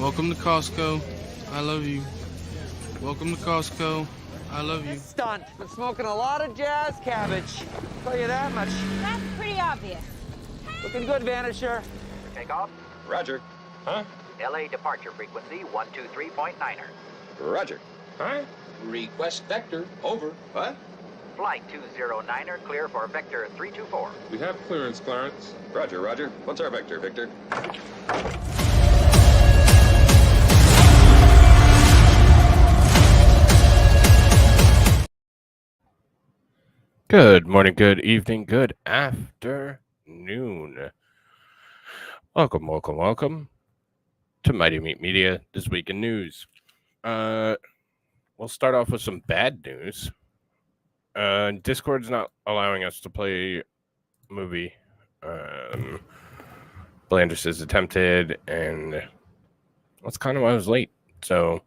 Welcome to Costco. I love you. Welcome to Costco. I love you. Stunt. Been smoking a lot of jazz cabbage. Tell you that much. That's pretty obvious. Looking good, Vanisher. Takeoff. Roger. Huh? LA departure frequency 123.9er. Roger. Huh? Request vector. Over. What? Flight 209er clear for vector 324. We have clearance, Clarence. Roger, Roger. What's our vector, Victor? Good morning, good evening, good afternoon. Welcome to Mighty Meat Media, This Week in News. We'll start off with some bad news. Discord's not allowing us to play movie. Blandris is attempted, and that's kind of why I was late. So,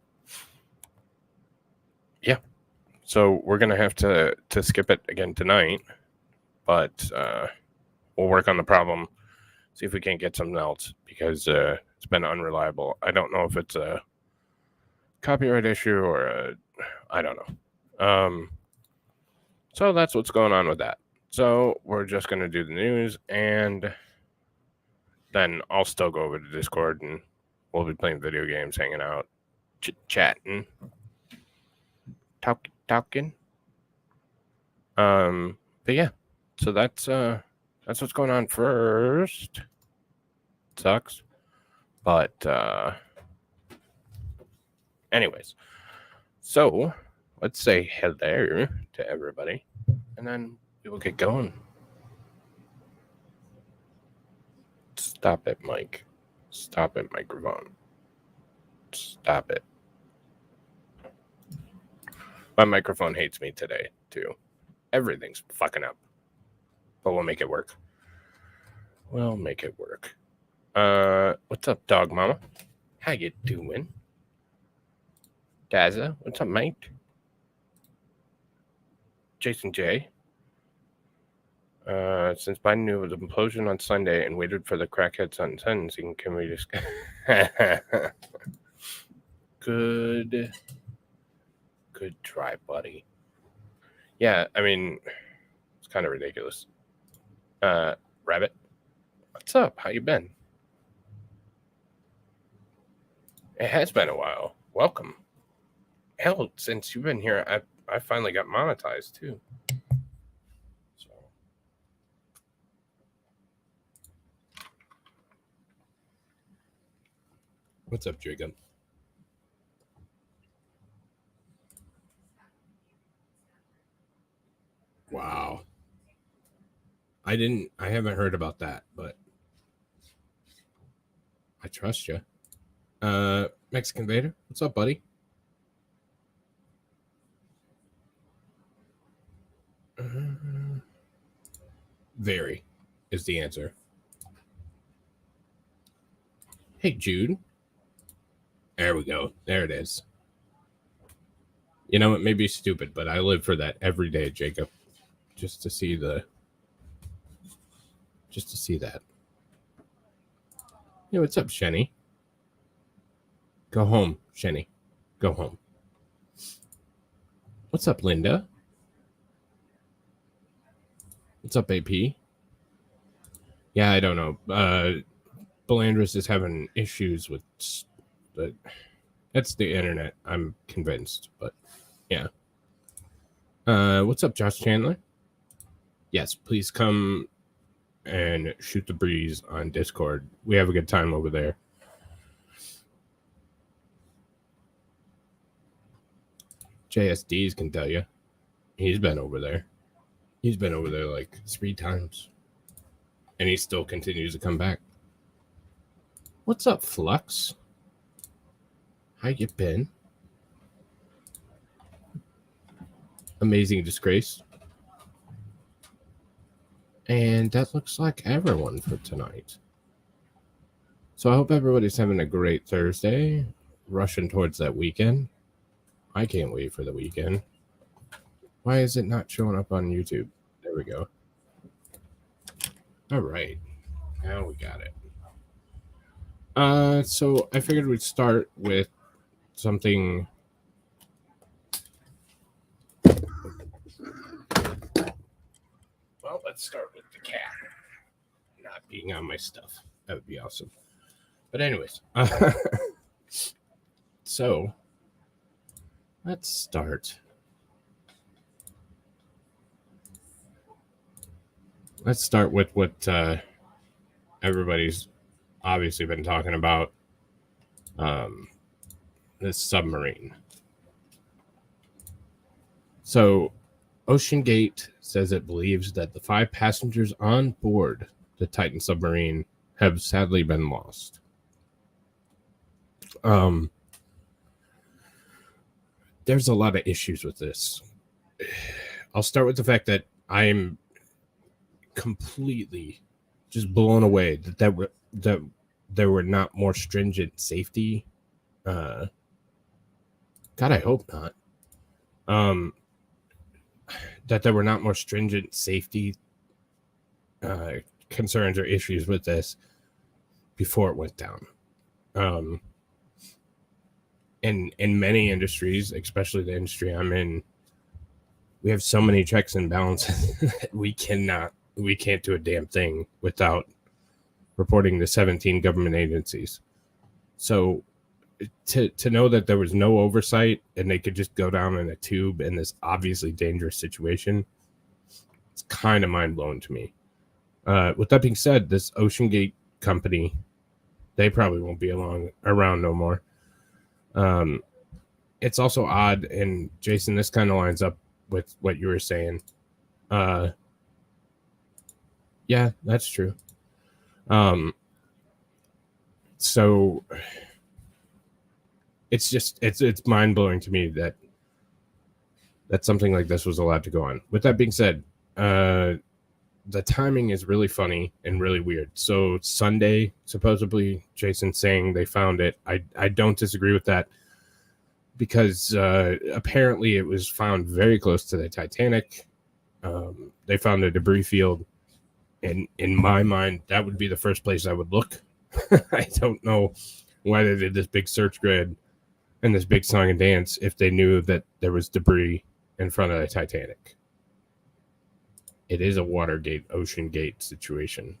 yeah. So we're going to have to skip it again tonight, but we'll work on the problem, see if we can't get something else, because it's been unreliable. I don't know if it's a copyright issue or I don't know. So that's what's going on with that. So we're just going to do the news, and then I'll still go over to Discord, and we'll be playing video games, hanging out, chatting, talking. But yeah, so that's what's going on first. Sucks, but anyways, so let's say hello to everybody, and then we will get going. Stop it, Mike. Stop it, microphone. Stop it. My microphone hates me today, too. Everything's fucking up. But we'll make it work. We'll make it work. What's up, dog mama? How you doing? Daza, what's up, mate? Jason J. Since Biden knew of the implosion on Sunday and waited for the crackheads on sentencing, can we just... Good try, buddy. Yeah, I mean, it's kind of ridiculous. Rabbit, what's up? How you been? It has been a while. Welcome. Hell, since you've been here, I finally got monetized too. So, what's up, Jacob? Wow. I haven't heard about that, but I trust you. Mexican Vader, what's up, buddy? Very is the answer. Hey, Jude. There we go. There it is. You know, it may be stupid, but I live for that every day, Jacob. Just to see that. Hey, what's up, Shenny? Go home, Shenny. Go home. What's up, Linda? What's up, AP? Yeah, I don't know. Blandris is having issues with that's the internet, I'm convinced, but yeah. What's up, Josh Chandler? Yes, please come and shoot the breeze on Discord. We have a good time over there. JSDs can tell you. He's been over there. He's been over there like 3 times. And he still continues to come back. What's up, Flux? How you been? Amazing Disgrace. And that looks like everyone for tonight. So I hope everybody's having a great Thursday. Rushing towards that weekend. I can't wait for the weekend. Why is it not showing up on YouTube? There we go. All right. Now we got it. So I figured we'd start with something. Well, let's start with the cat not being on my stuff. That would be awesome. But anyways, so let's start. Let's start with what everybody's obviously been talking about, this submarine. So OceanGate says it believes that the 5 passengers on board the Titan submarine have sadly been lost. There's a lot of issues with this. I'll start with the fact that I am completely just blown away that there were not more stringent safety. God, I hope not. That there were not more stringent safety concerns or issues with this before it went down. In many industries, especially the industry I'm in, we have so many checks and balances that we can't do a damn thing without reporting to 17 government agencies. So to know that there was no oversight and they could just go down in a tube in this obviously dangerous situation, it's kind of mind-blowing to me. With that being said, this OceanGate company, they probably won't be around no more. It's also odd, and Jason, this kind of lines up with what you were saying. Yeah, that's true. So it's mind-blowing to me that something like this was allowed to go on. With that being said, the timing is really funny and really weird. So Sunday, supposedly, Jason's saying they found it. I don't disagree with that, because apparently it was found very close to the Titanic. They found a debris field, and in my mind, that would be the first place I would look. I don't know why they did this big search grid and this big song and dance if they knew that there was debris in front of the Titanic. It is a Watergate, OceanGate situation.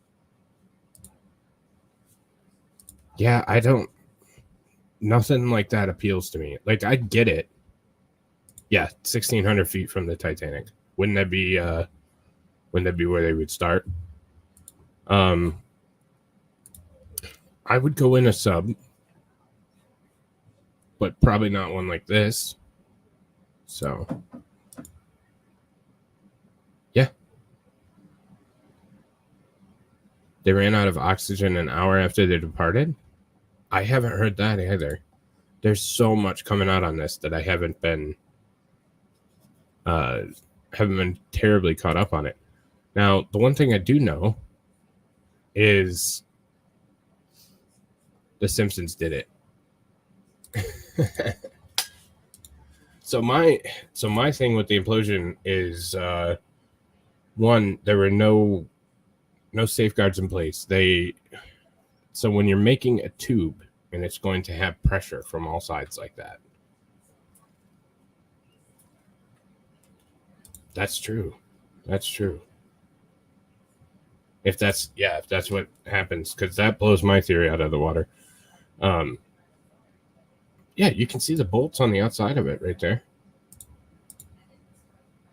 Yeah, nothing like that appeals to me. Like, I get it. Yeah, 1,600 feet from the Titanic. Wouldn't that be where they would start? I would go in a sub, but probably not one like this. So, yeah. They ran out of oxygen an hour after they departed. I haven't heard that either. There's so much coming out on this that I haven't been terribly caught up on it. Now, the one thing I do know is The Simpsons did it. So my thing with the implosion is, one, there were no safeguards in place. So when you're making a tube and it's going to have pressure from all sides like that. That's true. That's true. If that's what happens, because that blows my theory out of the water. Yeah, you can see the bolts on the outside of it right there.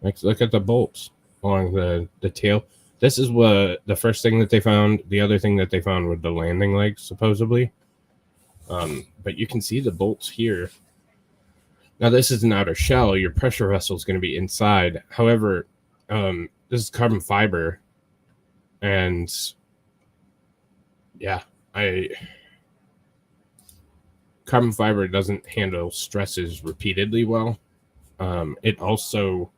Like, look at the bolts along the tail. This is what the first thing that they found. The other thing that they found were the landing legs, supposedly. But you can see the bolts here. Now, this is an outer shell. Your pressure vessel is going to be inside. However, this is carbon fiber. And, yeah, carbon fiber doesn't handle stresses repeatedly well. It also,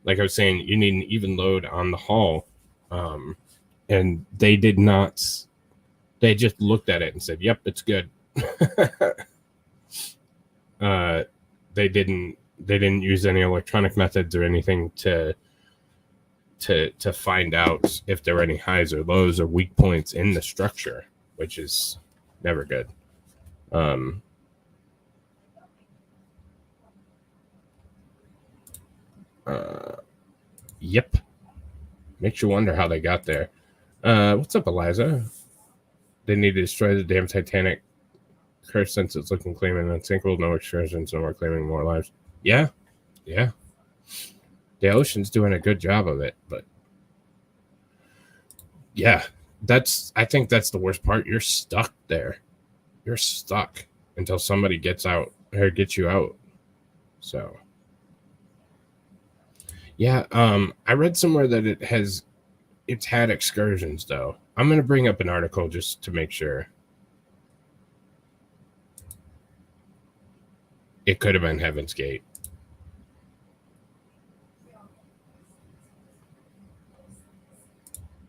like I was saying, you need an even load on the hull. And they did not. They just looked at it and said, "Yep, it's good." They didn't use any electronic methods or anything to find out if there were any highs or lows or weak points in the structure, which is Never good. Yep. Makes you wonder how they got there. What's up, Eliza? They need to destroy the damn Titanic. Curse since it's looking claiming unsinkable, no excursions, no more claiming more lives. Yeah. The ocean's doing a good job of it, but yeah, I think that's the worst part. You're stuck there. You're stuck until somebody gets out or gets you out. So yeah, I read somewhere that it's had excursions though. I'm gonna bring up an article just to make sure. It could have been Heaven's Gate.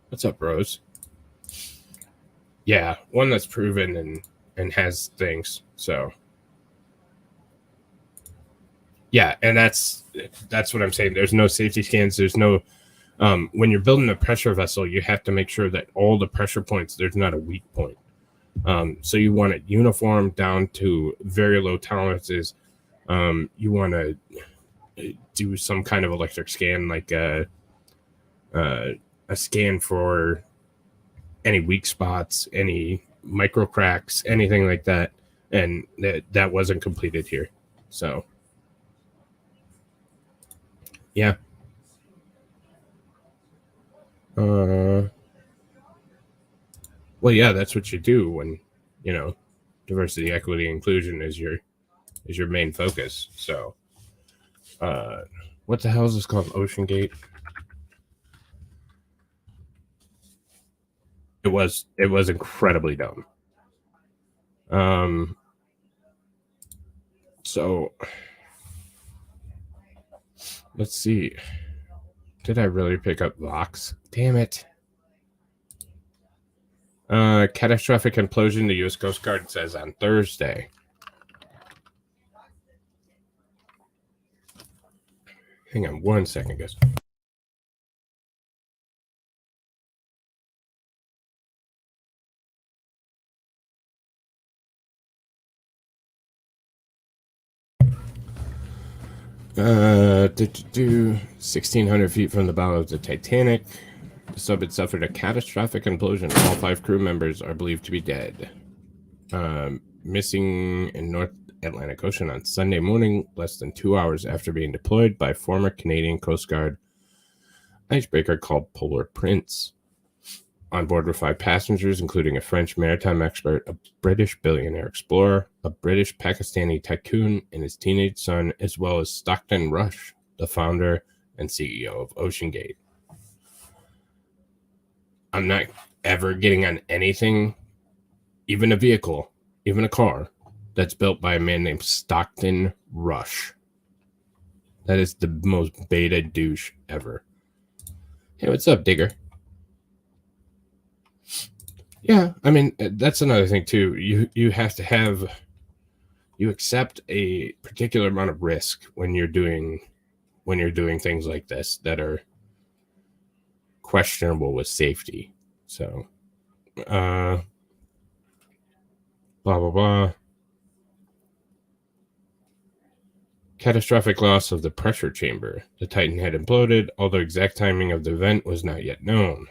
What's up, Rose? Yeah, one that's proven and has things. So yeah, and that's what I'm saying. There's no safety scans. There's no when you're building a pressure vessel, you have to make sure that all the pressure points, there's not a weak point. So you want it uniform down to very low tolerances. You want to do some kind of electric scan, like a scan for any weak spots, any micro cracks, anything like that. And that wasn't completed here. So yeah. Well, yeah, that's what you do when, diversity, equity, inclusion is your main focus. So what the hell is this called? Ocean Gate? It was incredibly dumb. So let's see. Did I really pick up Vox? Damn it. Catastrophic implosion, the U.S. Coast Guard says on Thursday. Hang on one second, guys. Uh, 1,600 feet from the bow of the Titanic. The sub had suffered a catastrophic implosion. All 5 crew members are believed to be dead. Missing in North Atlantic Ocean on Sunday morning, less than 2 hours after being deployed by former Canadian Coast Guard icebreaker called Polar Prince. On board were 5 passengers, including a French maritime expert, a British billionaire explorer, a British Pakistani tycoon, and his teenage son, as well as Stockton Rush, the founder and CEO of OceanGate. I'm not ever getting on anything, even a vehicle, even a car, that's built by a man named Stockton Rush. That is the most beta douche ever. Hey, what's up, Digger? Yeah, I mean, that's another thing too. You have to have, you accept a particular amount of risk when you're doing things like this that are questionable with safety. So blah blah blah. Catastrophic loss of the pressure chamber. The Titan had imploded, although exact timing of the event was not yet known.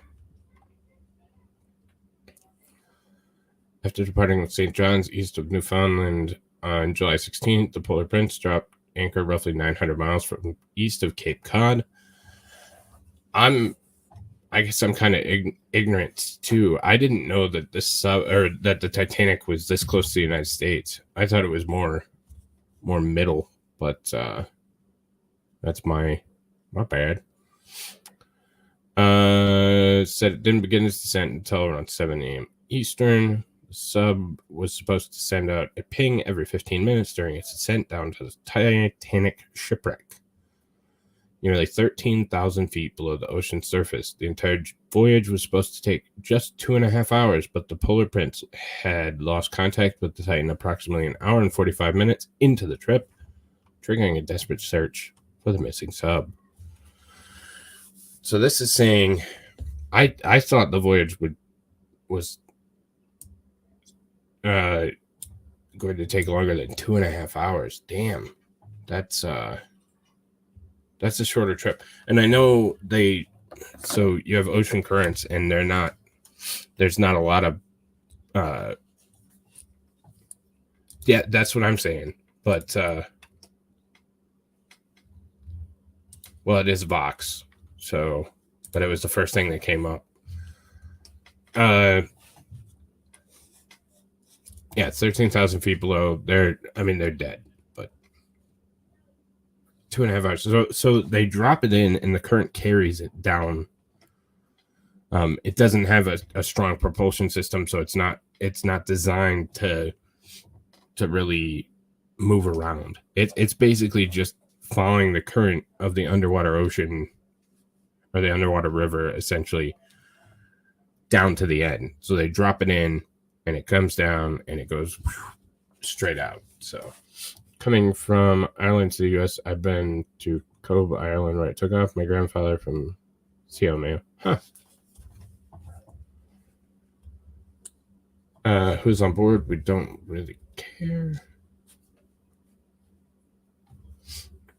After departing St. John's east of Newfoundland on July 16th, the Polar Prince dropped anchor roughly 900 miles from east of Cape Cod. I guess I'm kind of ignorant too. I didn't know that that the Titanic was this close to the United States. I thought it was more middle, but that's my bad. Said it didn't begin its descent until around 7 a.m. Eastern. The sub was supposed to send out a ping every 15 minutes during its descent down to the Titanic shipwreck, nearly 13,000 feet below the ocean surface. The entire voyage was supposed to take just 2.5 hours, but the Polar Prince had lost contact with the Titan approximately an hour and 45 minutes into the trip, triggering a desperate search for the missing sub. So this is saying, I thought the voyage was going to take longer than 2.5 hours. Damn, that's a shorter trip. And I know so you have ocean currents, and there's not a lot of yeah, that's what I'm saying. But well, it is Vox, so, but it was the first thing that came up. Yeah, it's 13,000 feet below. They're dead, but 2.5 hours. So they drop it in, and the current carries it down. It doesn't have a strong propulsion system, so it's not designed to really move around. It's basically just following the current of the underwater ocean or the underwater river, essentially down to the end. So they drop it in, and it comes down, and it goes straight out. So coming from Ireland to the U.S., I've been to Cove Island where I took off. My grandfather from Siomea. Huh. Who's on board? We don't really care.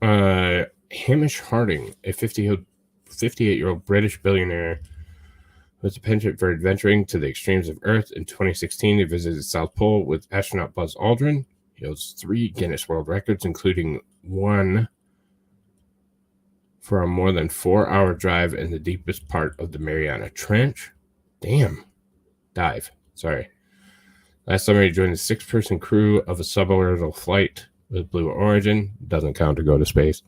Hamish Harding, a 58-year-old British billionaire, with a penchant for adventuring to the extremes of Earth. In 2016, he visited the South Pole with astronaut Buzz Aldrin. He holds 3 Guinness World Records, including one for a more than 4-hour drive in the deepest part of the Mariana Trench. Damn. Dive. Sorry. Last summer, he joined the 6-person crew of a suborbital flight with Blue Origin. Doesn't count to go to space.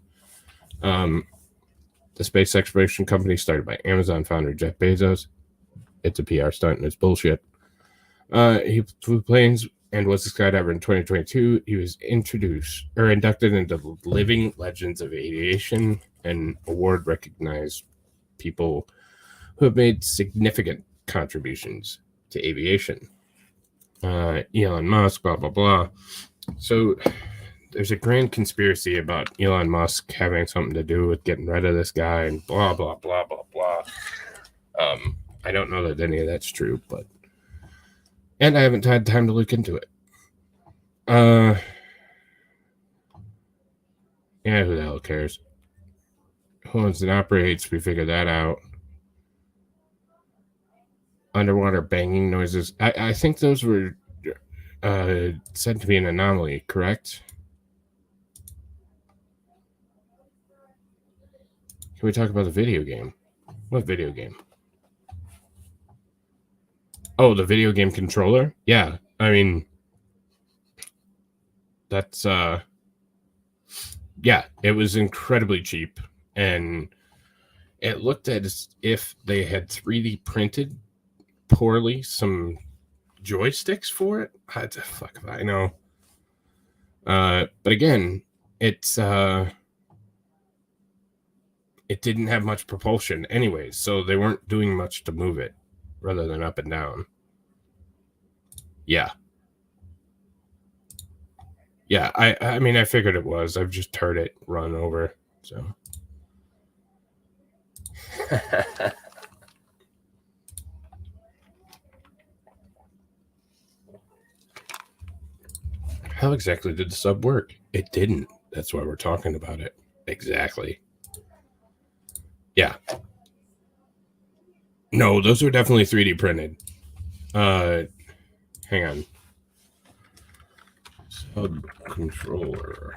The space exploration company started by Amazon founder Jeff Bezos. It's a PR stunt and it's bullshit. He flew planes and was a skydiver in 2022. He was inducted into the Living Legends of Aviation, an award recognized people who have made significant contributions to aviation. Elon Musk, blah, blah, blah. So there's a grand conspiracy about Elon Musk having something to do with getting rid of this guy and blah, blah, blah, blah, blah. I don't know that any of that's true, and I haven't had time to look into it. Yeah, who the hell cares? Who owns and operates? We figured that out. Underwater banging noises. I think those were said to be an anomaly, correct? Can we talk about the video game? What video game? Oh, the video game controller? Yeah, I mean, that's, yeah, it was incredibly cheap, and it looked as if they had 3D printed poorly some joysticks for it. What the fuck if I know? But again, it didn't have much propulsion anyways, so they weren't doing much to move it rather than up and down. Yeah. Yeah, I mean, I figured it was. I've just heard it run over, so. How exactly did the sub work? It didn't. That's why we're talking about it. Exactly. Yeah. No, those were definitely 3D printed. Hang on. Sub controller.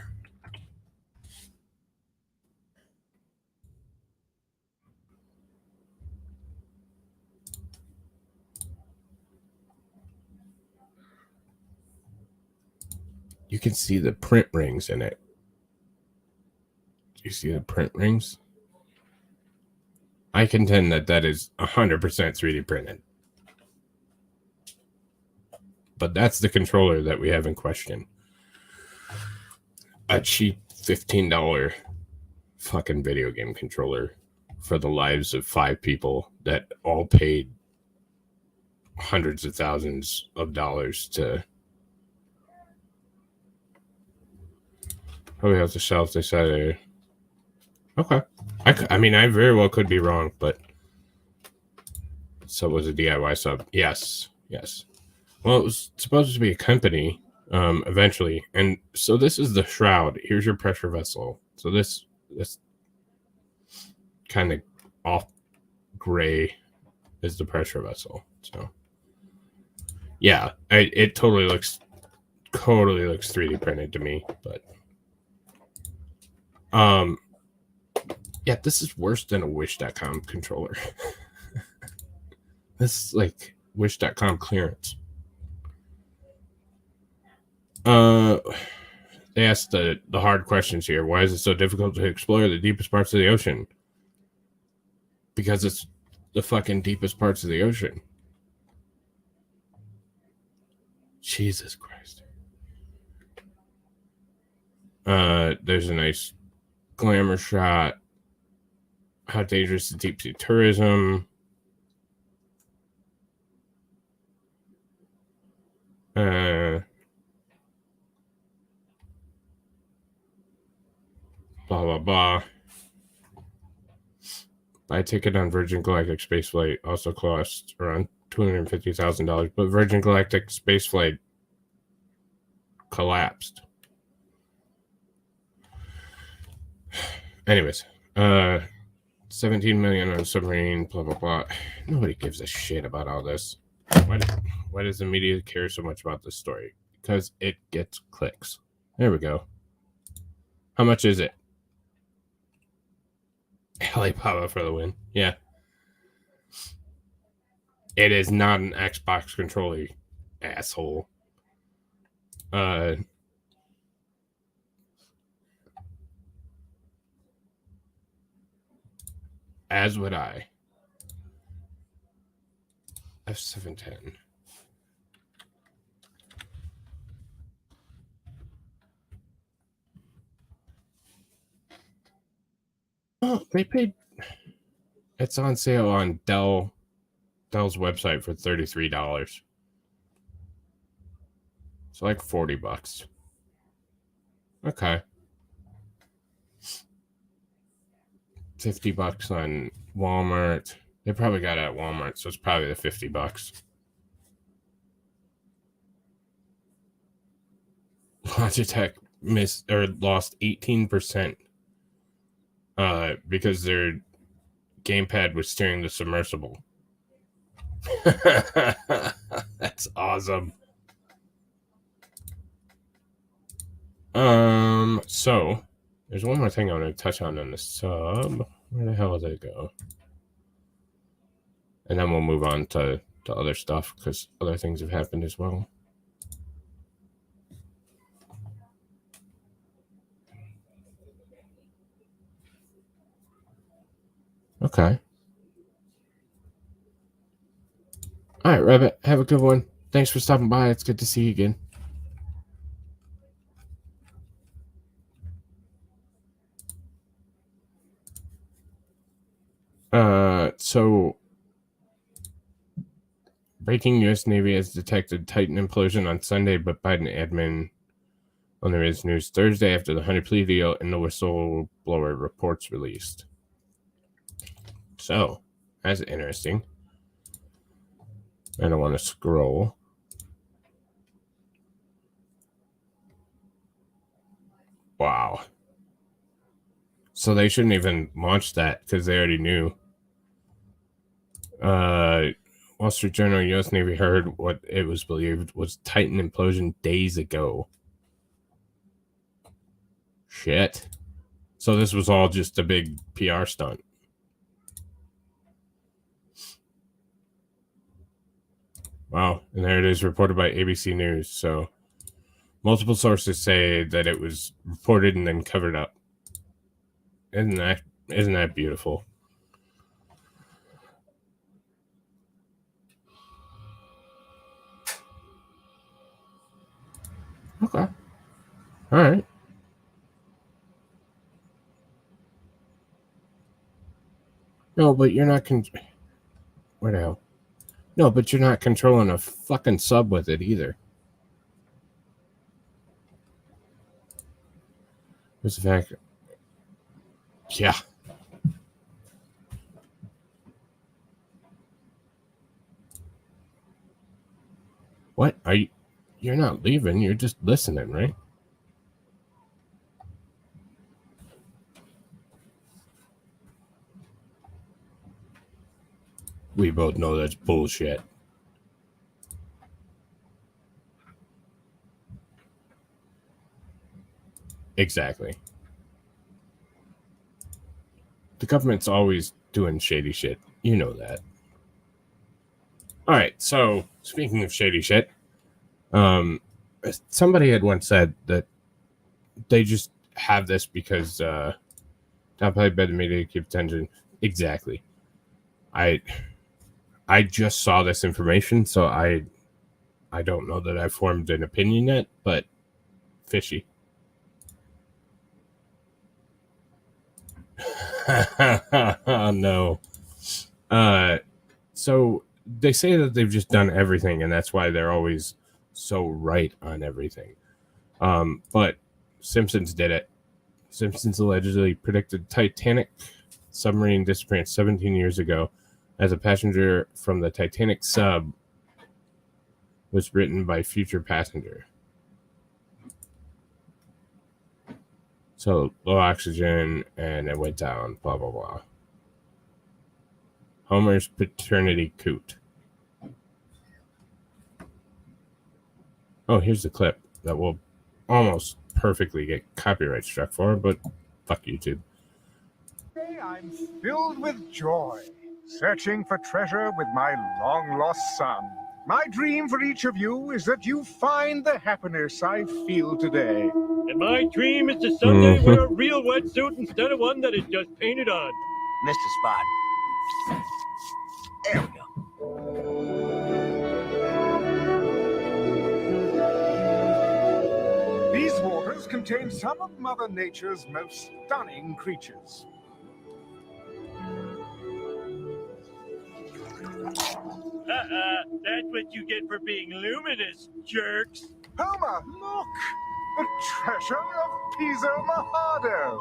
You can see the print rings in it. Do you see the print rings? I contend that is 100% 3D printed. But that's the controller that we have in question. A cheap $15 fucking video game controller for the lives of 5 people that all paid hundreds of thousands of dollars to. Probably off the shelf. They said, okay. I mean, I very well could be wrong, but so was a DIY sub. Yes. Well, it was supposed to be a company eventually. And so this is the shroud. Here's your pressure vessel. So this kind of off gray is the pressure vessel. So yeah, it totally looks 3D printed to me. But yeah, this is worse than a Wish.com controller. This is like Wish.com clearance. They asked the hard questions here. Why is it so difficult to explore the deepest parts of the ocean? Because it's the fucking deepest parts of the ocean. Jesus Christ. There's a nice glamour shot. How dangerous is deep sea tourism? Blah, blah, blah. Buy a ticket on Virgin Galactic spaceflight also costs around $250,000, but Virgin Galactic spaceflight collapsed. Anyways, 17 million on a submarine, blah, blah, blah. Nobody gives a shit about all this. Why does the media care so much about this story? Because it gets clicks. There we go. How much is it? Alibaba for the win. Yeah. It is not an Xbox controller, asshole. As would I. F710. Oh, they paid. It's on sale on Dell's website for $33. It's like $40. Okay. $50 on Walmart. They probably got it at Walmart, so it's probably the $50. Logitech lost 18% because their gamepad was steering the submersible. That's awesome. So there's one more thing I want to touch on the sub. Where the hell did it go? And then we'll move on to other stuff because other things have happened as well. Okay. All right, Rabbit. Have a good one. Thanks for stopping by. It's good to see you again. So breaking U.S. Navy has detected Titan implosion on Sunday, but Biden admin on the Riz News Thursday after the Honey plea deal and the whistleblower reports released. So that's interesting. I don't want to scroll. Wow. So they shouldn't even launch that because they already knew. Wall Street Journal, U.S. Navy heard what it was believed was Titan implosion days ago. Shit. So this was all just a big PR stunt. Wow. And there it is, reported by ABC News. So multiple sources say that it was reported and then covered up. Isn't that beautiful? Okay. All right. No, but you're not where the hell? No, but you're not controlling a fucking sub with it either. What's the fact? Yeah. What? You're not leaving. You're just listening, right? We both know that's bullshit. Exactly. The government's always doing shady shit. You know that. All right. So, speaking of shady shit, somebody had once said that they just have this because not played by the media to keep attention. Exactly. I just saw this information, so I don't know that I formed an opinion yet, but fishy. No. So they say that they've just done everything, and that's why they're always so right on everything. But Simpsons did it. Simpsons allegedly predicted Titanic submarine disappearance 17 years ago, as a passenger from the Titanic sub was written by future passenger. So low oxygen, and it went down, blah, blah, blah. Homer's paternity coot. Oh, here's the clip that will almost perfectly get copyright struck for, but fuck YouTube. Today I'm filled with joy, searching for treasure with my long-lost son. My dream for each of you is that you find the happiness I feel today. And my dream is to someday wear a real wetsuit instead of one that is just painted on. Missed a spot. There we go. These waters contain some of Mother Nature's most stunning creatures. That's what you get for being luminous, jerks. Homer, look! The treasure of Piso Mojado!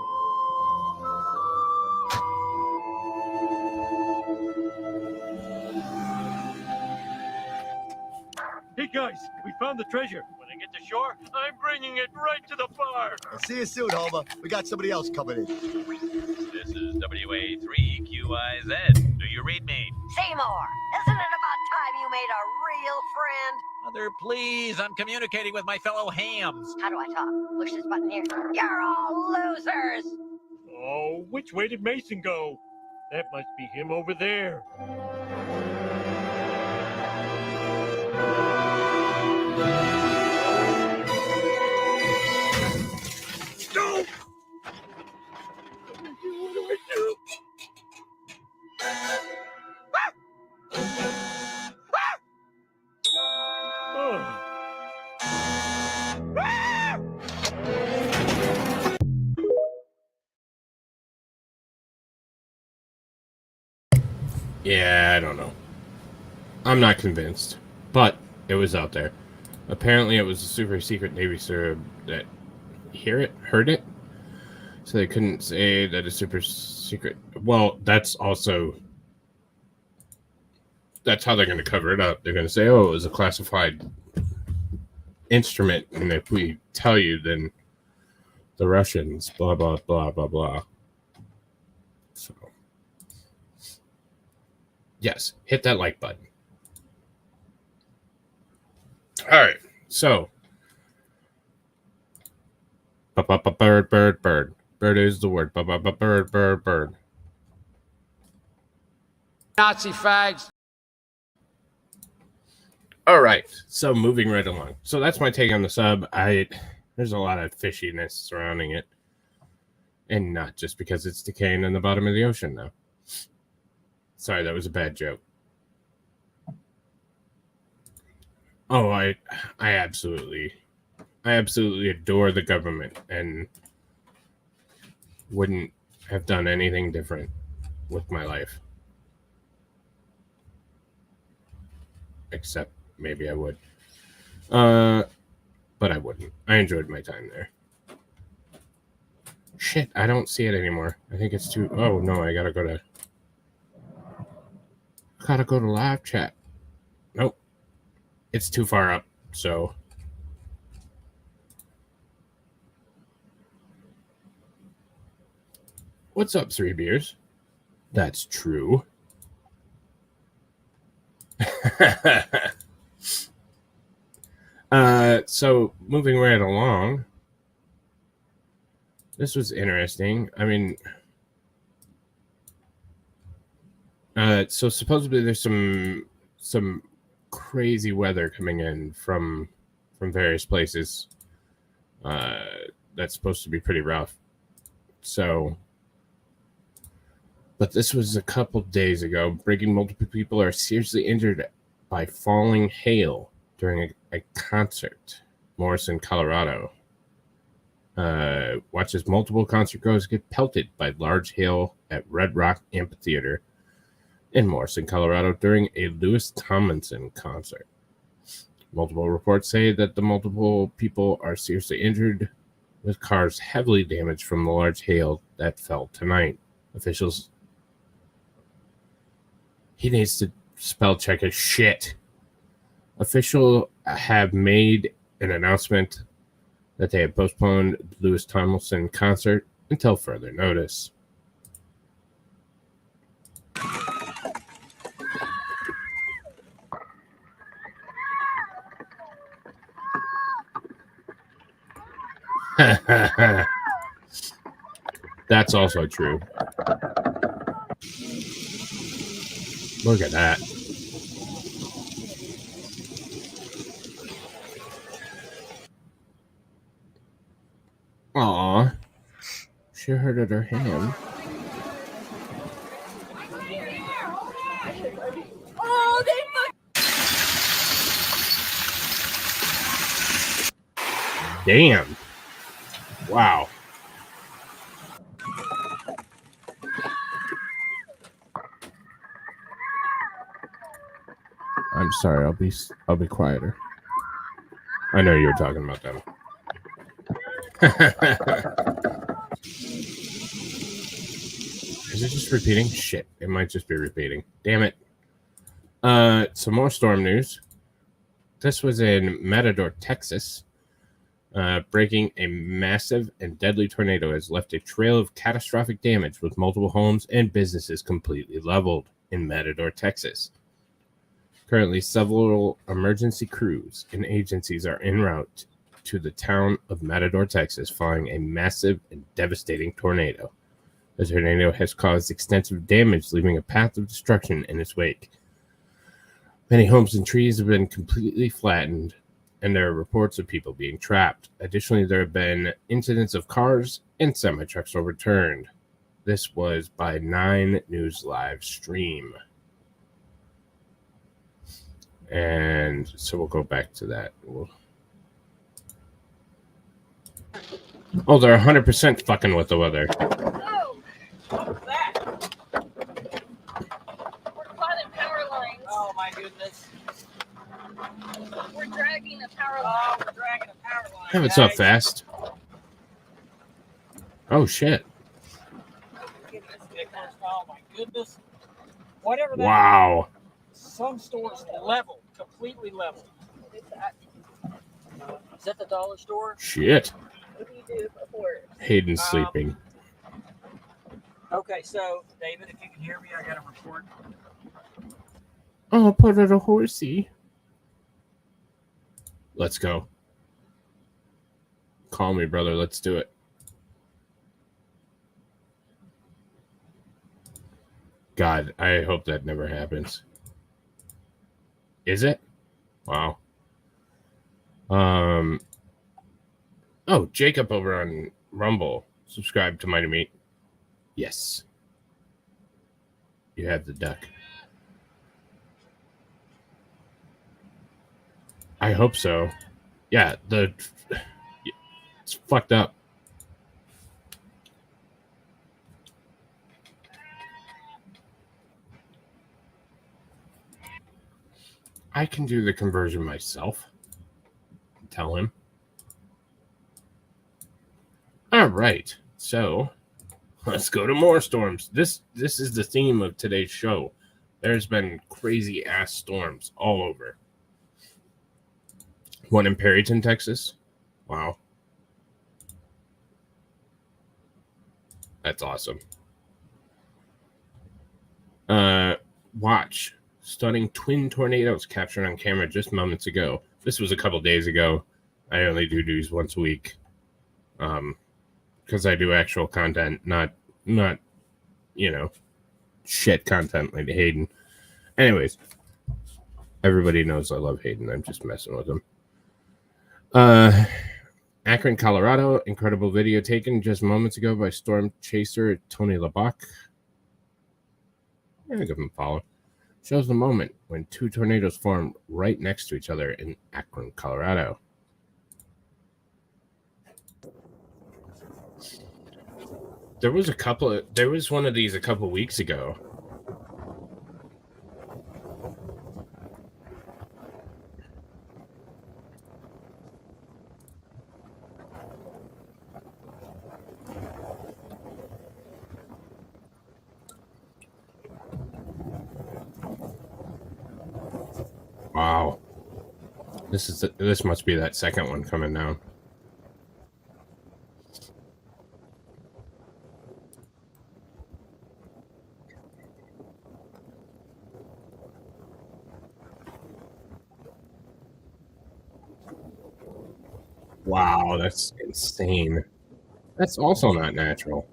Hey guys, we found the treasure. When I get to shore, I'm bringing it right to the bar. I'll see you soon, Homer. We got somebody else coming in. This is WA3QIZ. Do you read me? Seymour, isn't it about time you made a real friend? Mother, please. I'm communicating with my fellow hams. How do I talk? Push this button here. You're all losers! Oh, which way did Mason go? That must be him over there. Stop! What do I do? Oh. Yeah, I don't know. I'm not convinced, but it was out there. Apparently, it was a super secret Navy sub that heard it, so they couldn't say that it's super secret. Well, that's how they're going to cover it up. They're going to say, "Oh, it was a classified instrument," and if we tell you, then the Russians, blah blah blah blah blah. So, yes, hit that like button. All right, so bird, bird, bird. Bird is the word. Bird, bird, bird. Nazi fags. All right, so moving right along. So that's my take on the sub. There's a lot of fishiness surrounding it, and not just because it's decaying in the bottom of the ocean now. Sorry, that was a bad joke. Oh, I absolutely adore the government and wouldn't have done anything different with my life. Except maybe I would. But I wouldn't. I enjoyed my time there. Shit, I don't see it anymore. I think it's too... Oh, no, I gotta go to live chat. Nope. It's too far up, so What's up, 3 beers? That's true. So moving right along, this was interesting. I mean, so supposedly there's some crazy weather coming in from various places. That's supposed to be pretty rough. So, but this was a couple days ago. Breaking multiple people are seriously injured by falling hail during a concert, Morrison, Colorado. Watches multiple concert goers get pelted by large hail at Red Rock Amphitheater in Morrison, Colorado during a Louis Tomlinson concert. Multiple reports say that the multiple people are seriously injured, with cars heavily damaged from the large hail that fell tonight. Officials... He needs to spell check his shit. Officials have made an announcement that they have postponed the Louis Tomlinson concert until further notice. That's also true. Look at that. Aw. She hurted her hand. Oh, Damn. Wow. I'm sorry. I'll be quieter. I know you were talking about them. Is it just repeating? Shit. It might just be repeating. Damn it. Some more storm news. This was in Matador, Texas. Breaking a massive and deadly tornado has left a trail of catastrophic damage, with multiple homes and businesses completely leveled in Matador, Texas. Currently, several emergency crews and agencies are en route to the town of Matador, Texas, following a massive and devastating tornado. The tornado has caused extensive damage, leaving a path of destruction in its wake. Many homes and trees have been completely flattened, and there are reports of people being trapped. Additionally, there have been incidents of cars and semi-trucks overturned. This was by 9 News live stream. And so we'll go back to that. Oh, they're 100% fucking with the weather. Oh, what was that? We're climbing power lines. Oh my goodness. We're dragging a power line. Oh, we're dragging a power line. Hey, what's up, Fast? Oh, shit. Oh my goodness. Whatever that Wow. is, some stores level, completely level. Is that the dollar store? Shit. What do you do before? Hayden's sleeping. Okay, so David, if you can hear me, I got a report. Oh, put it a horsey. Let's go. Call me, brother. Let's do it. God, I hope that never happens. Is it? Wow. Oh, Jacob over on Rumble. Subscribe to Mighty Meat. Yes. You have the duck. I hope so. Yeah, it's fucked up. I can do the conversion myself. Tell him. All right, so let's go to more storms. This is the theme of today's show. There's been crazy ass storms all over. One in Perryton, Texas. Wow. That's awesome. watch. Stunning twin tornadoes captured on camera just moments ago. This was a couple days ago. I only do these once a week. Because I do actual content, not shit content like Hayden. Anyways, everybody knows I love Hayden. I'm just messing with him. Akron, Colorado. Incredible video taken just moments ago by storm chaser Tony LeBach. I'm gonna give him a follow. Shows the moment when two tornadoes formed right next to each other in Akron, Colorado. There was one of these a couple weeks ago. Wow. This must be that second one coming down. Wow, that's insane. That's also not natural.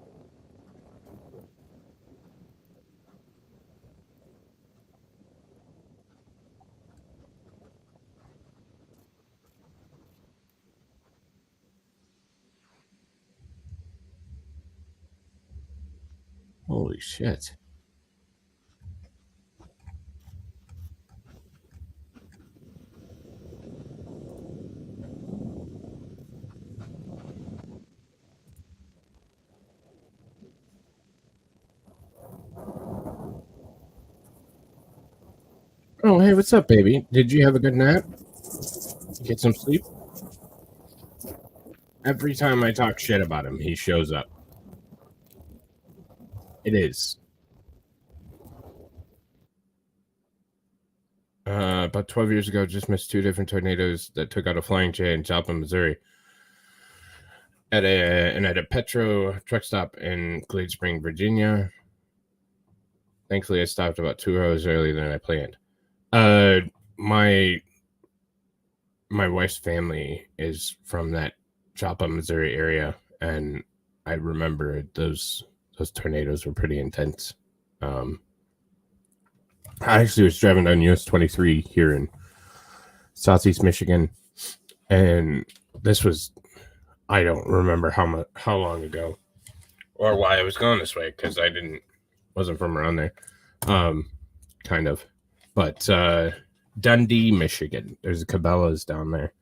Holy shit. Oh, hey, what's up, baby? Did you have a good nap? Get some sleep? Every time I talk shit about him, he shows up. It is. About 12 years ago, just missed two different tornadoes that took out a flying J in Joplin, Missouri. At a Petro truck stop in Glade Spring, Virginia. Thankfully, I stopped about 2 hours earlier than I planned. My wife's family is from that Joplin, Missouri area, and I remember those tornadoes were pretty intense. I actually was driving down US 23 here in Southeast Michigan, and this was, I don't remember how long ago or why I was going this way, because I wasn't from around there, kind of. But Dundee, Michigan, there's a Cabela's down there,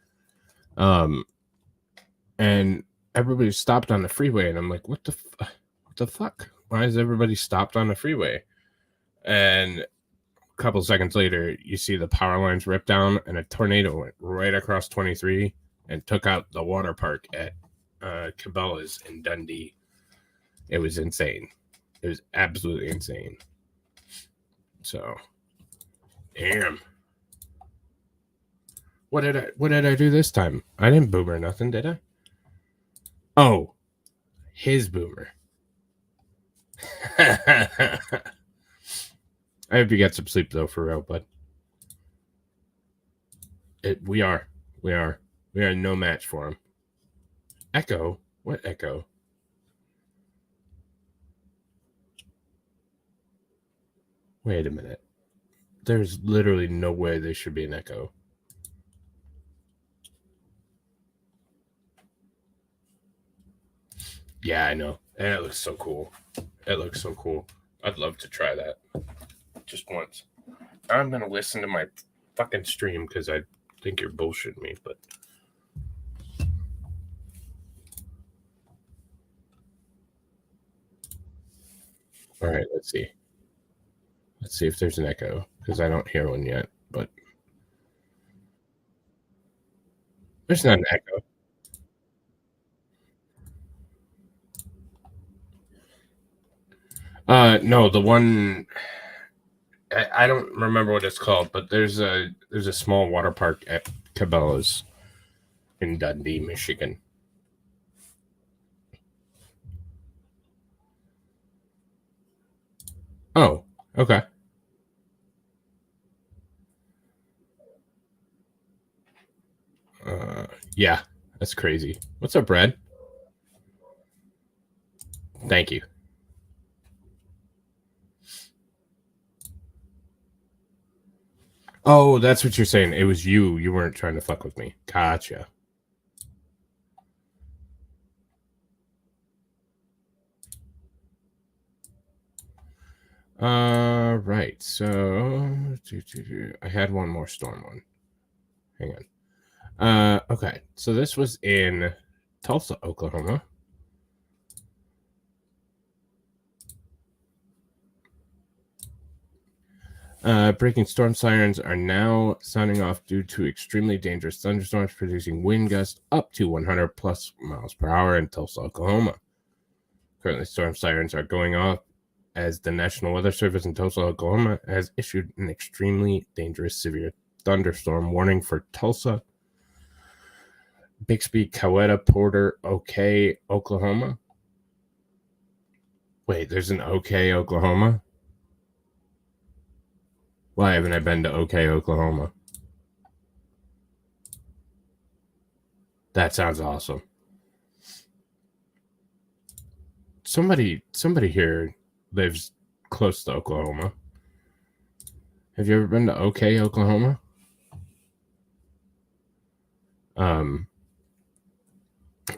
and everybody stopped on the freeway, and I'm like, what the fuck? Why is everybody stopped on the freeway? And a couple seconds later, you see the power lines rip down, and a tornado went right across 23 and took out the water park at Cabela's in Dundee. It was insane. It was absolutely insane. So, damn. What did I do this time? I didn't boomer nothing, did I? Oh, his boomer. I hope you got some sleep though, for real. But we are no match for him. Echo? What echo? Wait a minute. There's literally no way there should be an echo. Yeah, I know. And it looks so cool. It looks so cool. I'd love to try that. Just once. I'm going to listen to my fucking stream because I think you're bullshitting me, but. All right, let's see. Let's see if there's an echo, because I don't hear one yet, but. There's not an echo. No, the one I don't remember what it's called, but there's a small water park at Cabela's in Dundee, Michigan. Oh, okay. Yeah, that's crazy. What's up, Brad? Thank you. Oh, that's what you're saying. It was you. You weren't trying to fuck with me. Gotcha. Right. So I had one more storm one. Hang on. Okay. So this was in Tulsa, Oklahoma. Breaking storm sirens are now sounding off due to extremely dangerous thunderstorms producing wind gusts up to 100 plus miles per hour in Tulsa, Oklahoma. Currently, storm sirens are going off as the National Weather Service in Tulsa, Oklahoma has issued an extremely dangerous severe thunderstorm warning for Tulsa, Bixby, Coweta, Porter, OK, Oklahoma. Wait, there's an OK, Oklahoma? Why haven't I been to OK, Oklahoma? That sounds awesome. Somebody here lives close to Oklahoma. Have you ever been to OK, Oklahoma?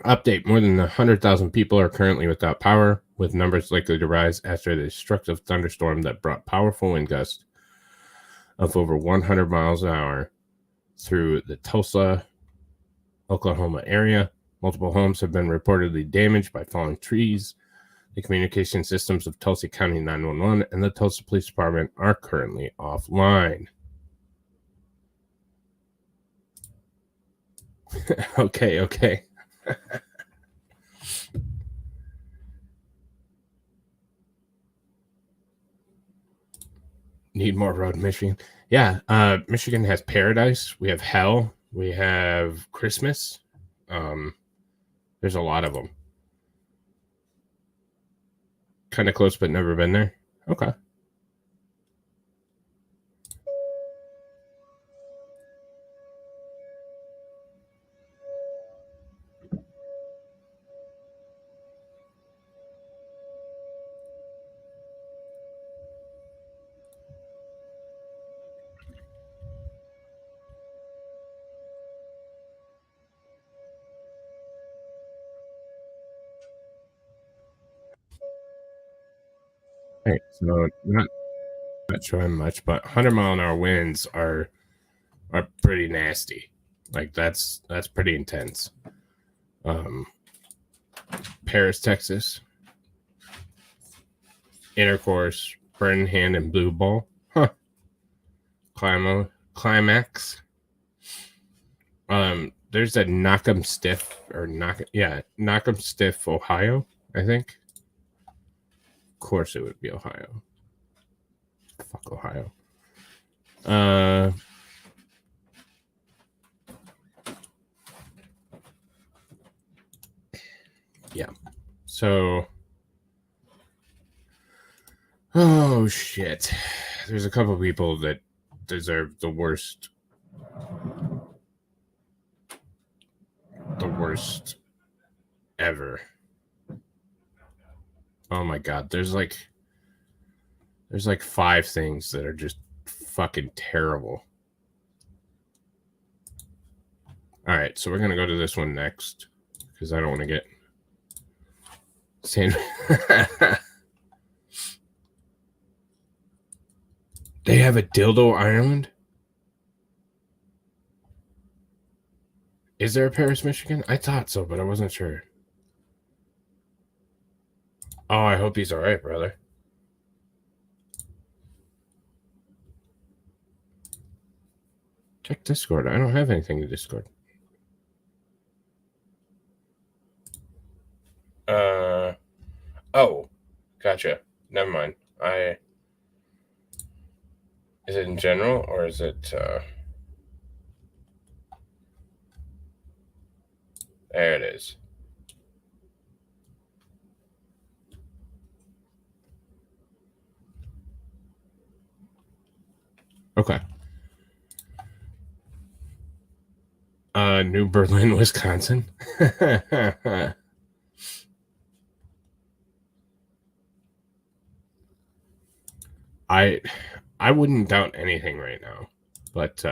Update: more than 100,000 people are currently without power, with numbers likely to rise after the destructive thunderstorm that brought powerful wind gusts of over 100 miles an hour through the Tulsa, Oklahoma area. Multiple homes have been reportedly damaged by falling trees. The communication systems of Tulsa County 911 and the Tulsa Police Department are currently offline. Okay. Need more road, Michigan. Yeah, Michigan has paradise. We have hell. We have Christmas. There's a lot of them. Kind of close, but never been there. Okay. Hey, so not showing much, but 100-mile-an-hour winds are pretty nasty. Like that's pretty intense. Paris, Texas. Intercourse, Burnham and Blue Ball. Huh. Climax. There's a Knock 'em Stiff Knock 'em Stiff, Ohio, I think. Of course it would be Ohio. Fuck Ohio. Yeah. So oh shit. There's a couple people that deserve the worst ever. Oh my god, there's like 5 things that are just fucking terrible. All right, so we're gonna go to this one next because I don't want to get They have a dildo Ireland? Is there a Paris, Michigan? I thought so, but I wasn't sure. Oh, I hope he's all right, brother. Check Discord. I don't have anything to Discord. Oh, gotcha. Never mind. Is it in general or is it there it is. Okay. New Berlin, Wisconsin. I wouldn't doubt anything right now, but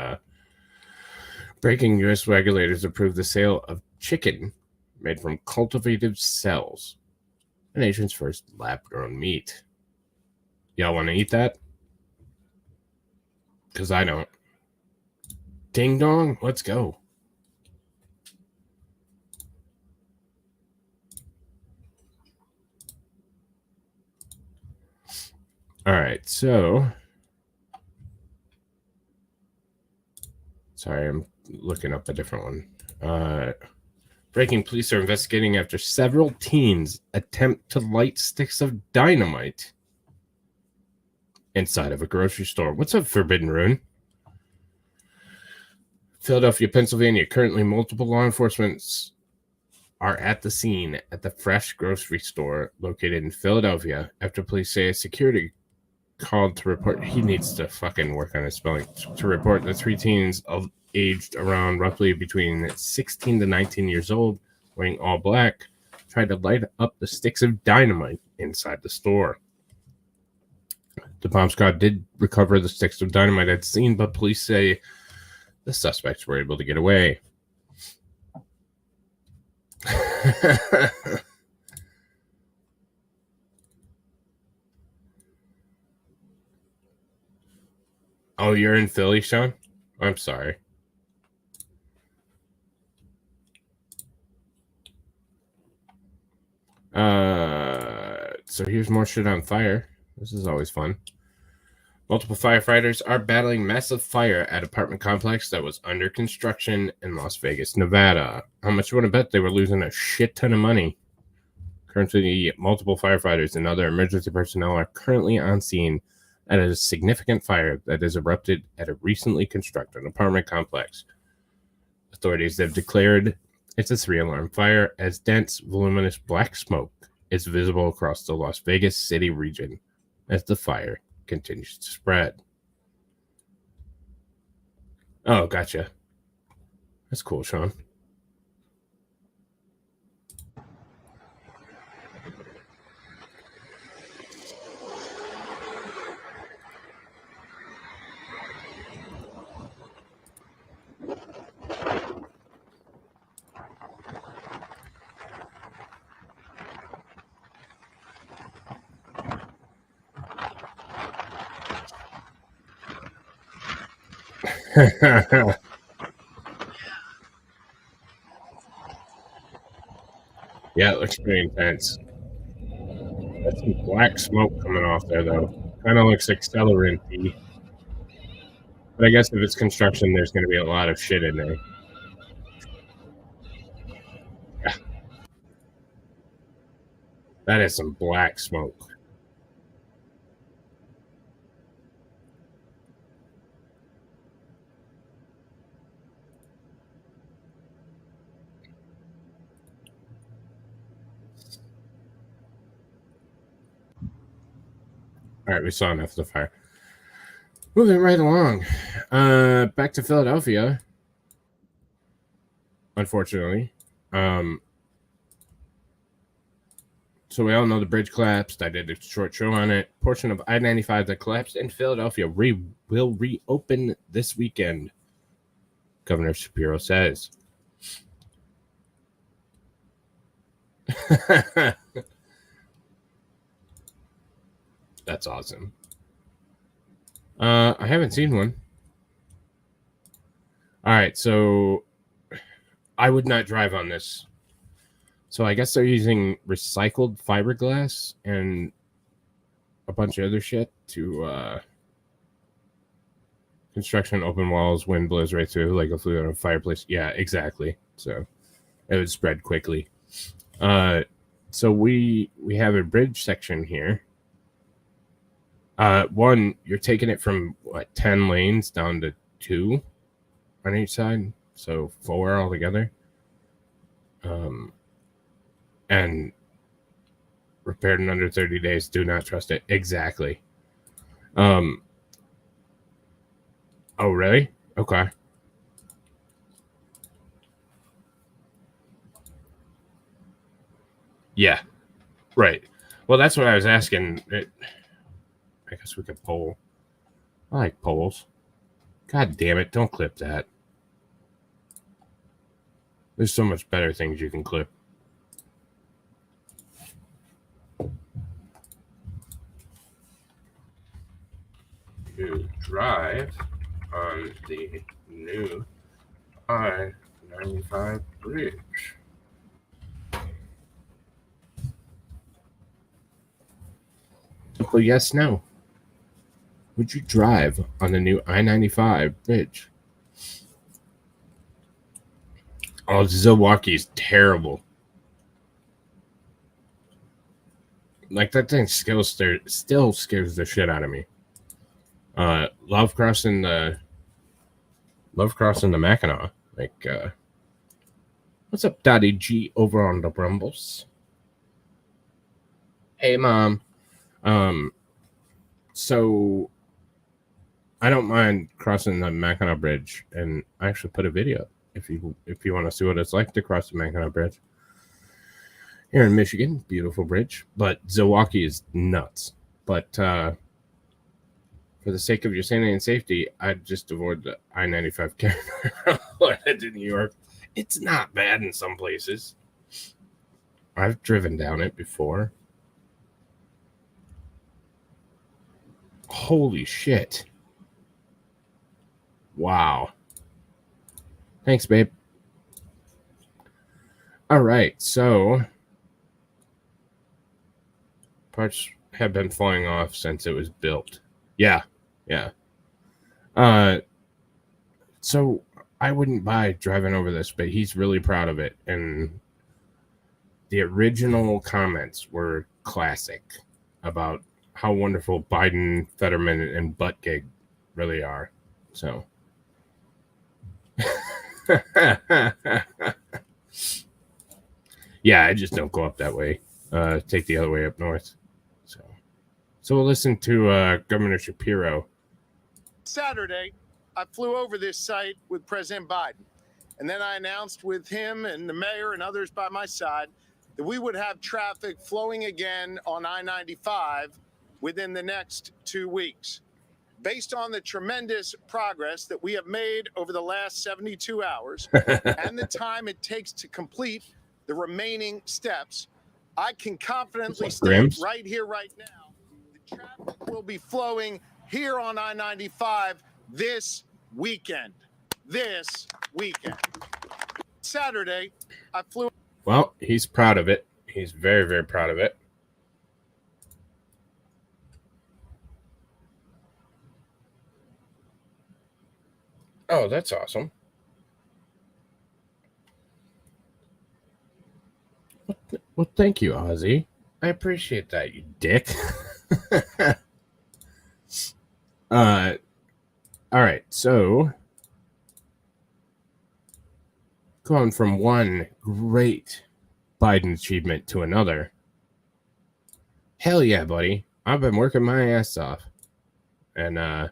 breaking U.S. regulators approved the sale of chicken made from cultivated cells, the nation's first lab-grown meat. Y'all want to eat that? Because I don't. Ding dong, let's go. All right, so sorry, I'm looking up a different one. Breaking police are investigating after several teens attempt to light sticks of dynamite inside of a grocery store. What's up, Forbidden Rune? Philadelphia, Pennsylvania. Currently, multiple law enforcements are at the scene at the Fresh grocery store located in Philadelphia after police say a security called to report. He needs to fucking work on his spelling. To report the three teens aged around roughly between 16 to 19 years old, wearing all black, tried to light up the sticks of dynamite inside the store. The bomb squad did recover the sticks of dynamite at the scene, but police say the suspects were able to get away. Oh, you're in Philly, Sean? I'm sorry. So here's more shit on fire. This is always fun. Multiple firefighters are battling massive fire at apartment complex that was under construction in Las Vegas, Nevada. How much you want to bet they were losing a shit ton of money? Currently, multiple firefighters and other emergency personnel are currently on scene at a significant fire that has erupted at a recently constructed apartment complex. Authorities have declared it's a 3-alarm fire as dense, voluminous black smoke is visible across the Las Vegas city region as the fire continues to spread. Oh, gotcha. That's cool, Sean. Yeah, it looks pretty intense. That's some black smoke coming off there, though. Kind of looks accelerant-y. But I guess if it's construction, there's going to be a lot of shit in there. Yeah. That is some black smoke. All right, we saw enough of the fire. Moving right along. Back to Philadelphia. Unfortunately. So we all know the bridge collapsed. I did a short show on it. Portion of I-95 that collapsed in Philadelphia will reopen this weekend, Governor Shapiro says. That's awesome. I haven't seen one. All right, so I would not drive on this. So I guess they're using recycled fiberglass and a bunch of other shit to construction, open walls, wind blows right through like a fluid on a fireplace. Yeah, exactly. So it would spread quickly. So we have a bridge section here. One, you're taking it from 10 lanes down to 2 on each side, so 4 altogether. And repaired in under 30 days. Do not trust it. Exactly. Oh, really? Okay. Yeah, right. Well, that's what I was asking. I guess we could poll. I like polls. God damn it! Don't clip that. There's so much better things you can clip. To drive on the new I-95 bridge. Simple yes, no. Would you drive on the new I-95 bridge? Oh, Zilwaukee's terrible. Like, that thing still scares the shit out of me. Love crossing the Mackinac. Like, what's up, Daddy G over on the Brumbles? Hey, Mom. So I don't mind crossing the Mackinac Bridge, and I actually put a video if you want to see what it's like to cross the Mackinac Bridge here in Michigan. Beautiful bridge, but Zilwaukee is nuts. But for the sake of your sanity and safety, I'd just avoid the I-95 carrier to New York. It's not bad in some places. I've driven down it before. Holy shit. Wow. Thanks, babe. All right, so parts have been falling off since it was built. Yeah. So I wouldn't buy driving over this, but he's really proud of it. And the original comments were classic about how wonderful Biden, Fetterman, and Buttigieg really are. So. Yeah, I just don't go up that way. Take the other way up north. So we'll listen to Governor Shapiro. Saturday, I flew over this site with President Biden, and then I announced with him and the mayor and others by my side that we would have traffic flowing again on I-95 within the next 2 weeks. Based on the tremendous progress that we have made over the last 72 hours and the time it takes to complete the remaining steps, I can confidently state right here, right now, the traffic will be flowing here on I-95 this weekend. Saturday, I flew. Well, he's proud of it. He's very, very proud of it. Oh, that's awesome. Well, thank you, Ozzy. I appreciate that, you dick. All right, so going from one great Biden achievement to another. Hell yeah, buddy. I've been working my ass off and got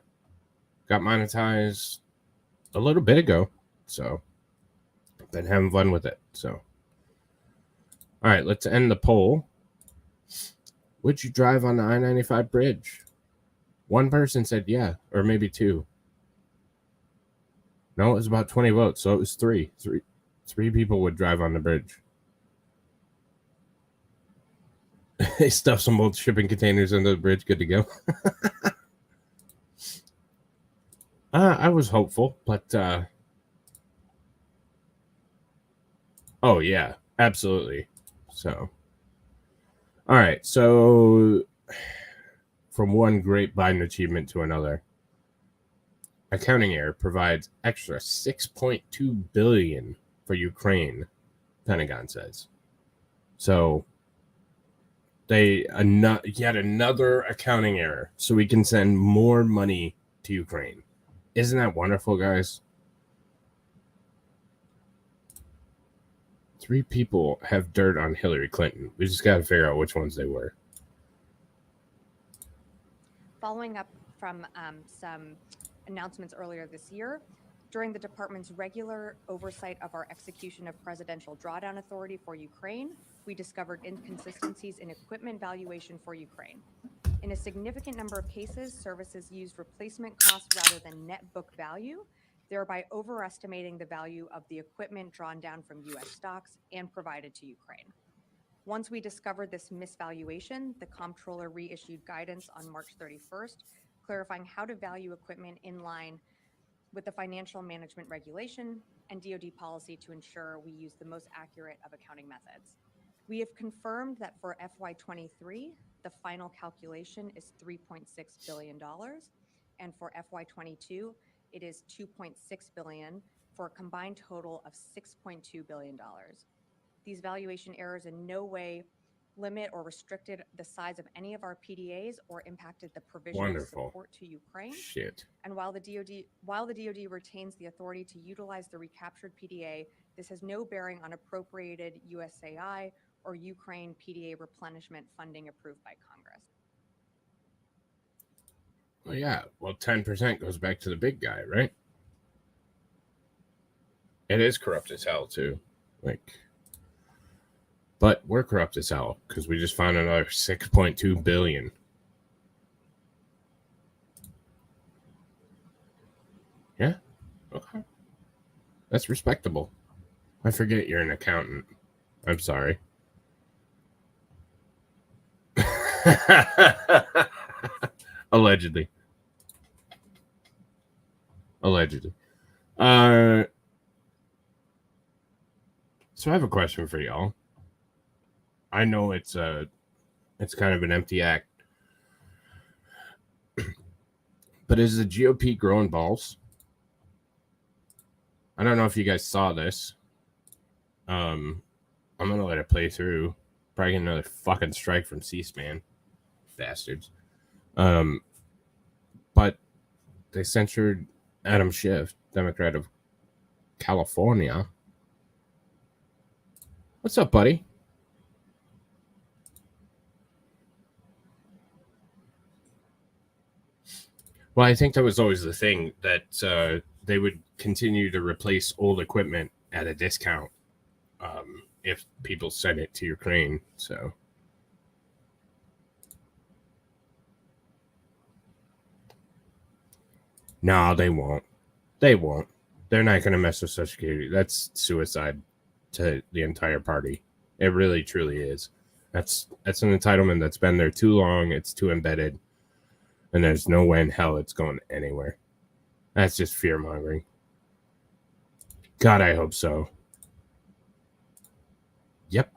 monetized a little bit ago, so I've been having fun with it. So, all right, let's end the poll. Would you drive on the I-95 bridge? One person said yeah, or maybe two. No, it was about 20 votes, so it was three people would drive on the bridge. They stuffed some old shipping containers into the bridge, good to go. I was hopeful, but oh yeah, absolutely. So, all right, so from one great Biden achievement to another, accounting error provides extra $6.2 billion for Ukraine, Pentagon says. So yet another accounting error, so we can send more money to Ukraine. Isn't that wonderful, guys? 3 people have dirt on Hillary Clinton. We just got to figure out which ones they were. Following up from some announcements earlier this year, during the department's regular oversight of our execution of Presidential Drawdown Authority for Ukraine, we discovered inconsistencies in equipment valuation for Ukraine. In a significant number of cases, services used replacement costs rather than net book value, thereby overestimating the value of the equipment drawn down from U.S. stocks and provided to Ukraine. Once we discovered this misvaluation, the comptroller reissued guidance on March 31st, clarifying how to value equipment in line with the financial management regulation and DoD policy to ensure we use the most accurate of accounting methods. We have confirmed that for FY23, the final calculation is $3.6 billion, and for FY22, it is $2.6 billion, for a combined total of $6.2 billion. These valuation errors in no way limit or restricted the size of any of our PDAs or impacted the provision of support to Ukraine. Shit. And while the DoD retains the authority to utilize the recaptured PDA, this has no bearing on appropriated USAI or Ukraine PDA replenishment funding approved by Congress. Well, yeah. Well, 10% goes back to the big guy, right? It is corrupt as hell, too. But we're corrupt as hell because we just found another $6.2 billion. Yeah. Okay. That's respectable. I forget you're an accountant. I'm sorry. Allegedly. So I have a question for y'all. I know it's kind of an empty act, but is the GOP growing balls? I don't know if you guys saw this. I'm gonna let it play through. Probably get another fucking strike from C-SPAN, bastards. But they censured Adam Schiff, Democrat of California. What's up, buddy? Well, I think that was always the thing, that they would continue to replace old equipment at a discount if people sent it to Ukraine. So, no, they won't. They won't. They're not going to mess with Social Security. That's suicide to the entire party. It really, truly is. That's an entitlement that's been there too long. It's too embedded. And there's no way in hell it's going anywhere. That's just fear-mongering. God, I hope so. Yep.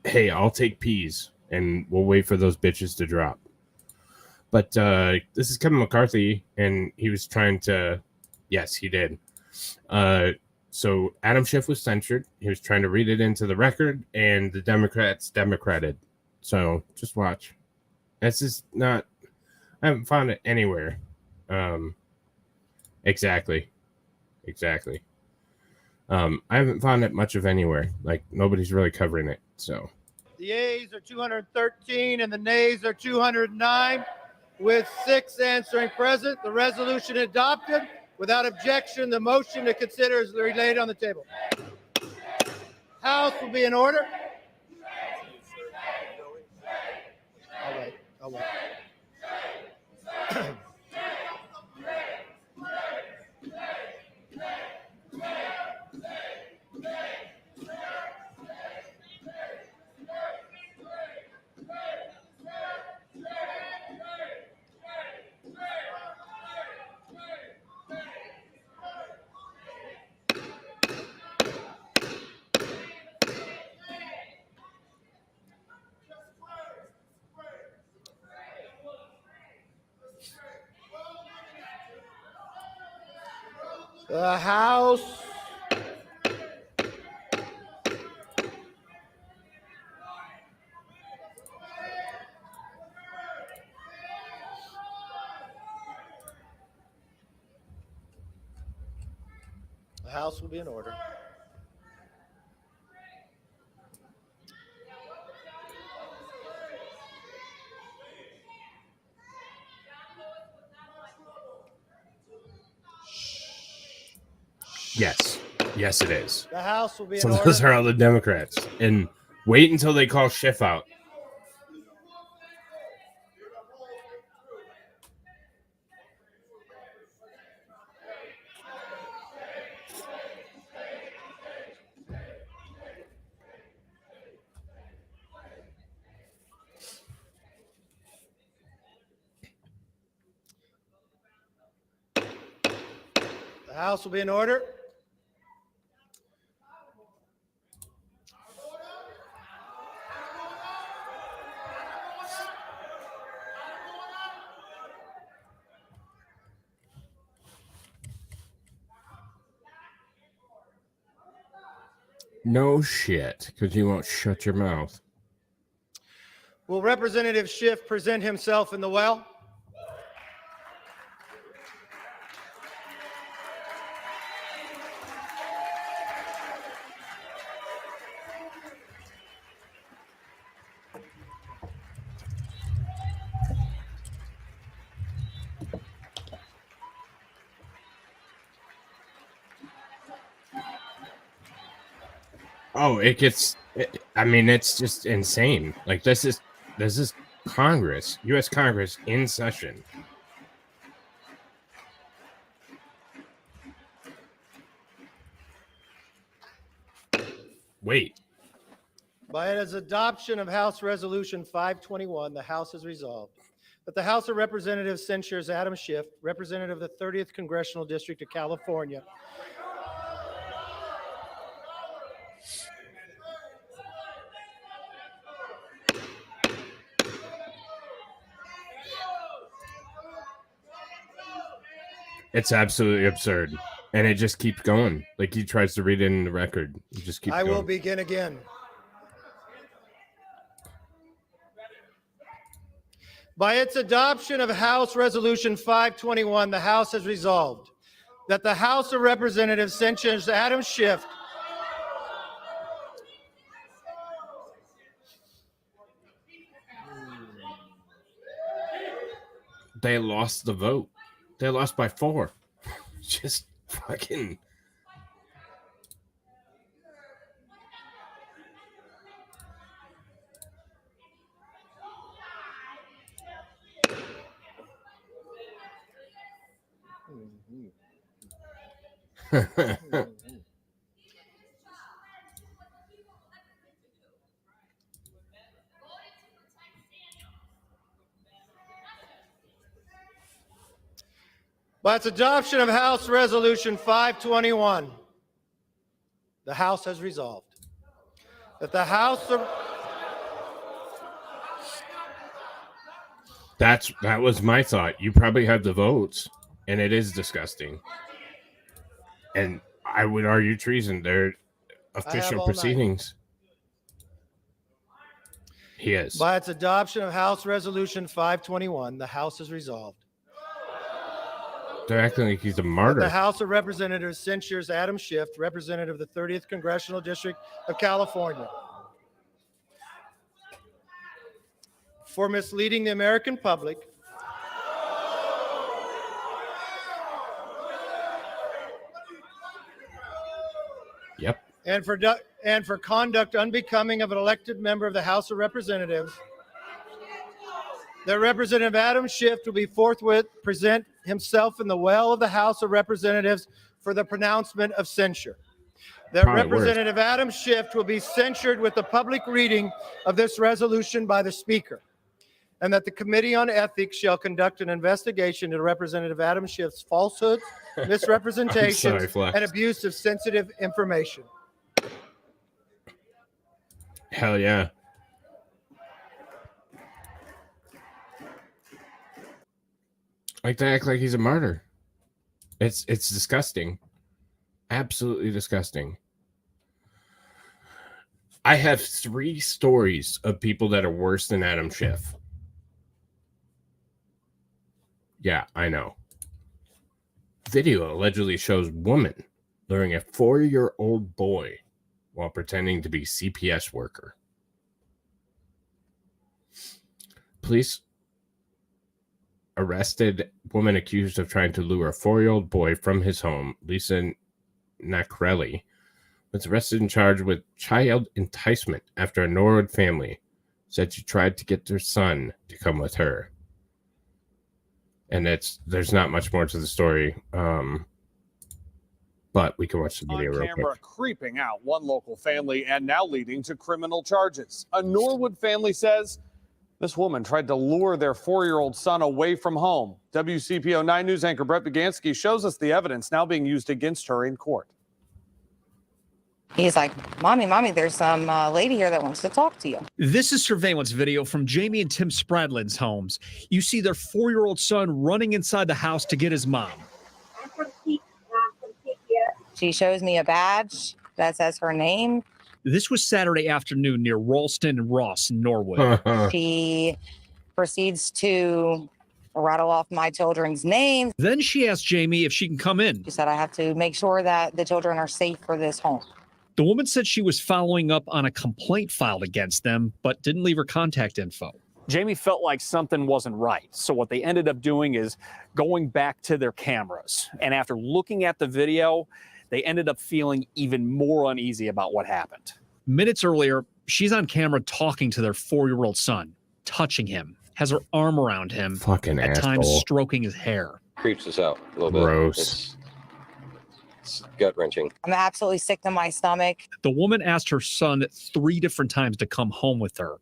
Hey, I'll take peas, and we'll wait for those bitches to drop. But this is Kevin McCarthy, and he was trying to... Yes, he did. So Adam Schiff was censured. He was trying to read it into the record, and the Democrats democrated. So just watch. This is not... I haven't found it anywhere. Exactly. I haven't found it much of anywhere. Like, nobody's really covering it. So the A's are 213 and the nays are 209, with 6 answering present. The resolution adopted. Without objection, the motion to consider is laid on the table. House will be in order. I'll wait. The House will be in order. yes, it is. The House will be in so order. Those are all the Democrats, and Wait until they call Schiff out. The House will be in order. No shit, because you won't shut your mouth. Will Representative Schiff present himself in the well? Oh, I mean, it's just insane. Like, this is Congress, U.S. Congress in session. Wait. By its adoption of House Resolution 521, the House has resolved that the House of Representatives censures Adam Schiff, representative of the 30th Congressional District of California, It's absolutely absurd. And it just keeps going. Like, he tries to read it in the record. It just keeps I going. will begin again. By its adoption of House Resolution 521, the House has resolved that the House of Representatives censures Adam Schiff, They lost the vote. They lost by 4. Just fucking... By its adoption of House Resolution 521, the House has resolved that the House of... That was my thought. You probably have the votes, and it is disgusting. And I would argue treason. They're official proceedings. He is. By its adoption of House Resolution 521, the House has resolved They're acting like he's a martyr. the House of Representatives censures Adam Schiff, representative of the 30th Congressional District of California, for misleading the American public, Yep. and for conduct unbecoming of an elected member of the House of Representatives. That Representative Adam Schiff will be forthwith present himself in the well of the House of Representatives for the pronouncement of censure. That Probably Representative Adam Schiff will be censured with the public reading of this resolution by the Speaker. And that the Committee on Ethics shall conduct an investigation into Representative Adam Schiff's falsehoods, misrepresentations, Flex. and abuse of sensitive information. Hell yeah. Like, they act like he's a martyr. It's disgusting. Absolutely disgusting. I have 3 stories of people that are worse than Adam Schiff. Yeah, I know. Video allegedly shows woman luring a 4-year-old boy while pretending to be CPS worker. Police arrested woman accused of trying to lure a 4-year-old boy from his home, Lisa Nakrelli, was arrested and charged with child enticement after a Norwood family said she tried to get their son to come with her. And there's not much more to the story, but we can watch the video real quick. Creeping out one local family and now leading to criminal charges. A Norwood family says this woman tried to lure their 4-year-old son away from home. WCPO 9 News anchor Brett Bagansky shows us the evidence now being used against her in court. He's like, Mommy, there's some lady here that wants to talk to you. This is surveillance video from Jamie and Tim Spradlin's homes. You see their 4-year-old son running inside the house to get his mom. She shows me a badge that says her name. This was Saturday afternoon near Ralston and Ross in Norwood. She proceeds to rattle off my children's names. Then she asked Jamie if she can come in. She said, I have to make sure that the children are safe for this home. The woman said she was following up on a complaint filed against them, but didn't leave her contact info. Jamie felt like something wasn't right. So what they ended up doing is going back to their cameras. And after looking at the video, they ended up feeling even more uneasy about what happened. Minutes earlier, she's on camera talking to their 4-year-old son, touching him, has her arm around him, fucking at asshole. times stroking his hair. Creeps us out a little bit. Gross. It's gut-wrenching. I'm absolutely sick to my stomach. The woman asked her son 3 different times to come home with her.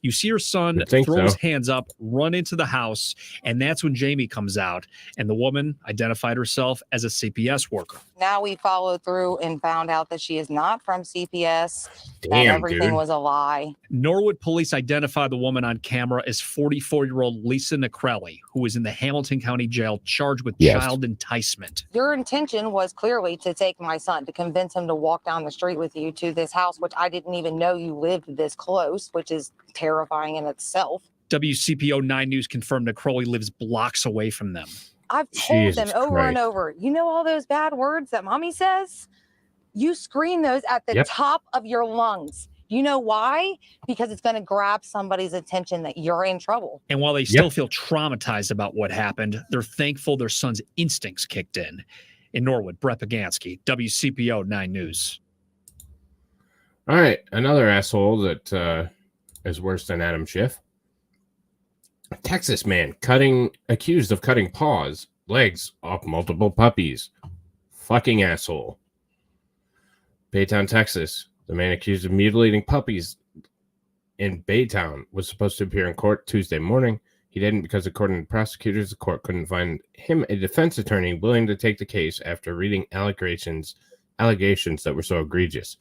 You see her son I throw think his so. hands up, run into the house, and that's when Jamie comes out, and the woman identified herself as a CPS worker. Now we followed through and found out that she is not from CPS, that Damn, everything dude. was a lie. Norwood police identified the woman on camera as 44-year-old Lisa Necrelli, who was in the Hamilton County Jail charged with Yes. child enticement. Your intention was clearly to take my son, to convince him to walk down the street with you to this house, which I didn't even know you lived this close, which is terrifying in itself. WCPO 9 News confirmed Necrelli lives blocks away from them. I've told Jesus them over and Christ. over, you know all those bad words that mommy says? You scream those at the Yep. top of your lungs. You know why? Because it's going to grab somebody's attention that you're in trouble. And while they still feel traumatized about what happened, they're thankful their son's instincts kicked in. In Norwood, Brett Bagansky, WCPO 9 News. All right, another asshole that is worse than Adam Schiff. A Texas man accused of cutting paws, legs off multiple puppies. Fucking asshole. Baytown, Texas. The man accused of mutilating puppies in Baytown was supposed to appear in court Tuesday morning. He didn't because, according to prosecutors, the court couldn't find him a defense attorney willing to take the case after reading allegations that were so egregious.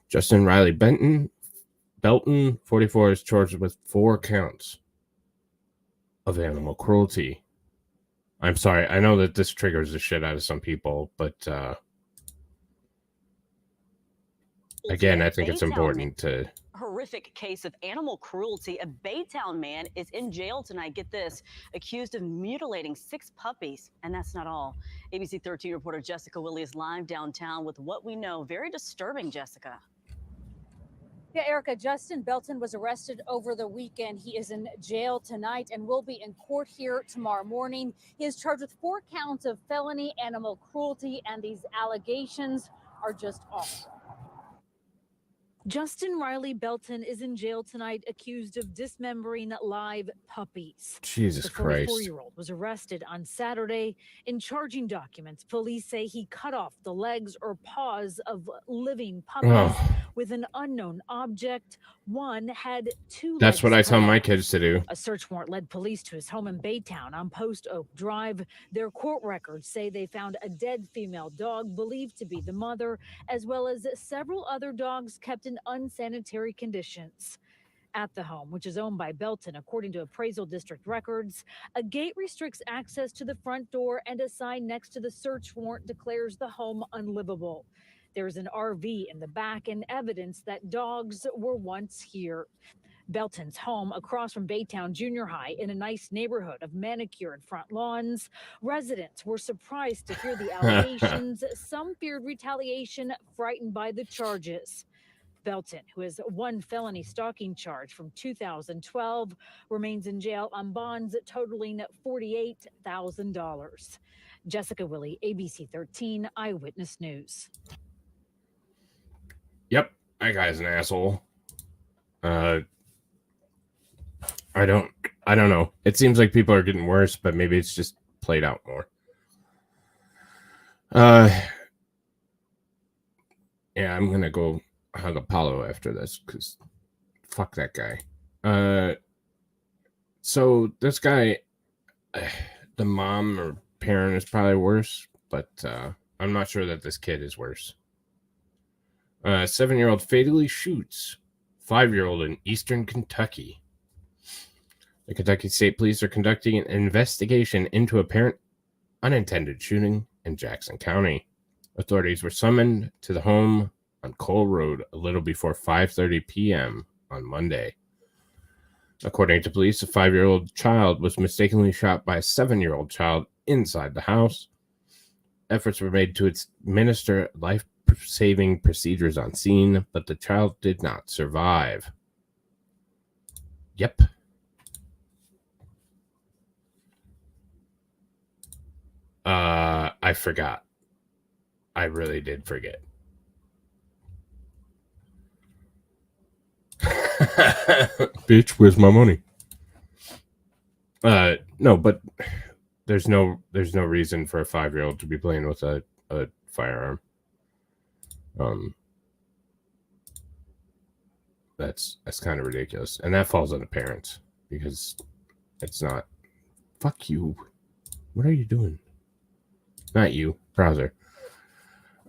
Justin Riley Belton, 44, is charged with 4 counts of animal cruelty. I'm sorry, I know that this triggers the shit out of some people, but again, I think it's important to... Horrific case of animal cruelty. A Baytown man is in jail tonight, get this, accused of mutilating 6 puppies. And that's not all. ABC 13 reporter Jessica Willie is live downtown with what we know. Very disturbing, Jessica. Yeah, Erica, Justin Belton was arrested over the weekend. He is in jail tonight and will be in court here tomorrow morning. He is charged with 4 counts of felony animal cruelty, and these allegations are just awful. Justin Riley Belton is in jail tonight, accused of dismembering live puppies. Jesus Christ. The 44-year-old was arrested on Saturday. In charging documents, police say he cut off the legs or paws of living puppies with an unknown object. One had 2 That's legs what I cut tell my off. kids to do. A search warrant led police to his home in Baytown on Post Oak Drive. Their court records say they found a dead female dog believed to be the mother, as well as several other dogs kept in unsanitary conditions. At the home, which is owned by Belton, according to appraisal district records, a gate restricts access to the front door, and a sign next to the search warrant declares the home unlivable. There's an RV in the back and evidence that dogs were once here. Belton's home across from Baytown Junior High in a nice neighborhood of manicured front lawns. Residents were surprised to hear the allegations. Some feared retaliation, frightened by the charges. Belton, who has 1 felony stalking charge from 2012, remains in jail on bonds totaling $48,000. Jessica Willie, ABC 13 Eyewitness News. Yep, that guy's an asshole. I don't know. It seems like people are getting worse, but maybe it's just played out more. Yeah, I'm gonna go hug Apollo after this because fuck that guy. So this guy, the mom or parent is probably worse, but I'm not sure that this kid is worse. 7-year-old fatally shoots 5-year-old in eastern Kentucky. The Kentucky State Police are conducting an investigation into apparent unintended shooting in Jackson County. Authorities were summoned to the home on Cole Road a little before 5:30 p.m. on Monday. According to police, a 5-year-old child was mistakenly shot by a 7-year-old child inside the house. Efforts were made to administer life-saving procedures on scene, but the child did not survive. Yep. I forgot. I really did forget. Bitch, where's my money? No, but there's no reason for a 5-year-old to be playing with a firearm. That's kind of ridiculous, and that falls on the parents because it's not. Fuck you. What are you doing? Not you, browser.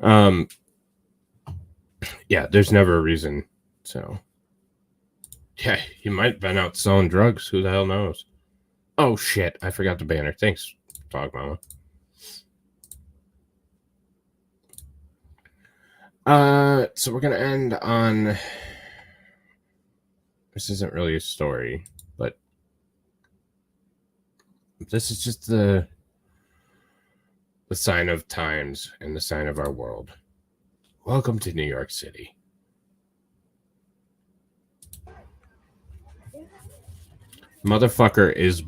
Yeah, there's never a reason. So, yeah, you might have been out selling drugs. Who the hell knows? Oh shit! I forgot the banner. Thanks, Dog Mama. So we're gonna end on. This isn't really a story, but this is just the sign of times and the sign of our world. Welcome to New York City. Motherfucker is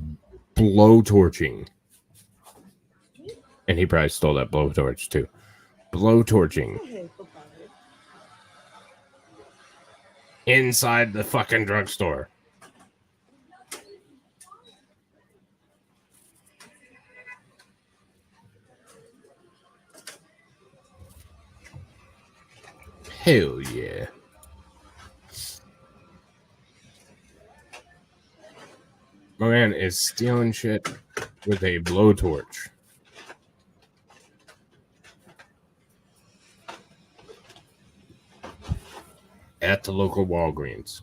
blowtorching. And he probably stole that blowtorch too. Blowtorching. Inside the fucking drugstore. Hell yeah. My man is stealing shit with a blowtorch. At the local Walgreens.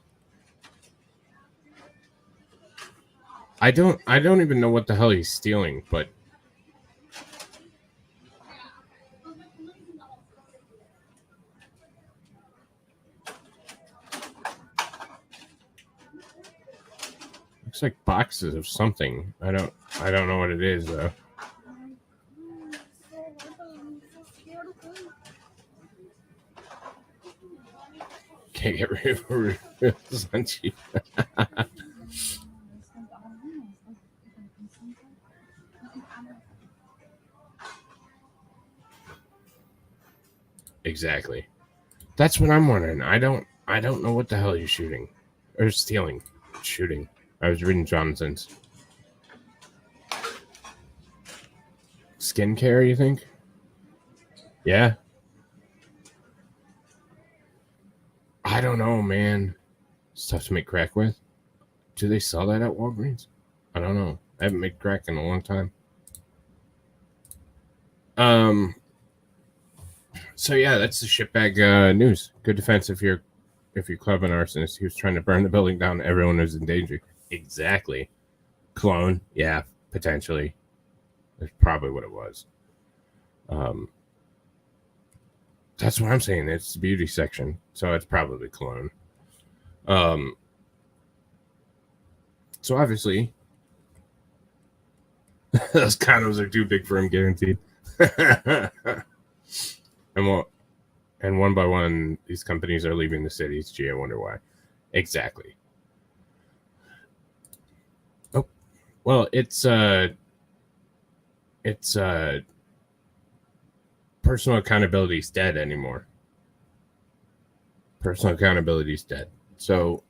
I don't even know what the hell he's stealing, but looks like boxes of something. I don't know what it is though. Can't get rid of this on cheap. Exactly. That's what I'm wondering. I don't know what the hell he's shooting or stealing. Shooting. I was reading Johnson's. Skincare, you think? Yeah. I don't know, man. It's tough to make crack with. Do they sell that at Walgreens? I don't know. I haven't made crack in a long time. So yeah, that's the shitbag news. Good defense if you're club an arsonist. He was trying to burn the building down. Everyone was in danger. Exactly. Clone. Yeah, potentially. That's probably what it was. That's what I'm saying. It's the beauty section, so it's probably clone. So obviously, those condos are too big for him, guaranteed. And one by one, these companies are leaving the cities. Gee, I wonder why. Exactly. Oh, well, it's personal accountability is dead anymore. personal accountability is dead. So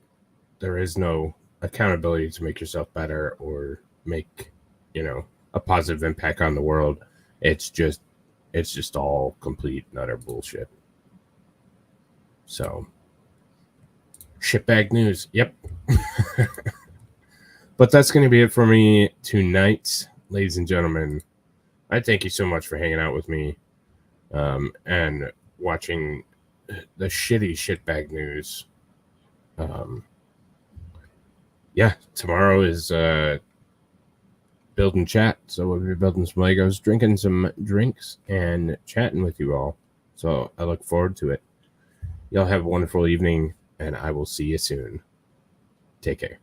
there is no accountability to make yourself better or make, a positive impact on the world. It's just all complete and utter bullshit. So, shitbag news. Yep. But that's going to be it for me tonight, ladies and gentlemen. I thank you so much for hanging out with me and watching the shitty shitbag news. Yeah, tomorrow is build and chat. So we'll be building some Legos, drinking some drinks, and chatting with you all. So I look forward to it. Y'all have a wonderful evening, and I will see you soon. Take care.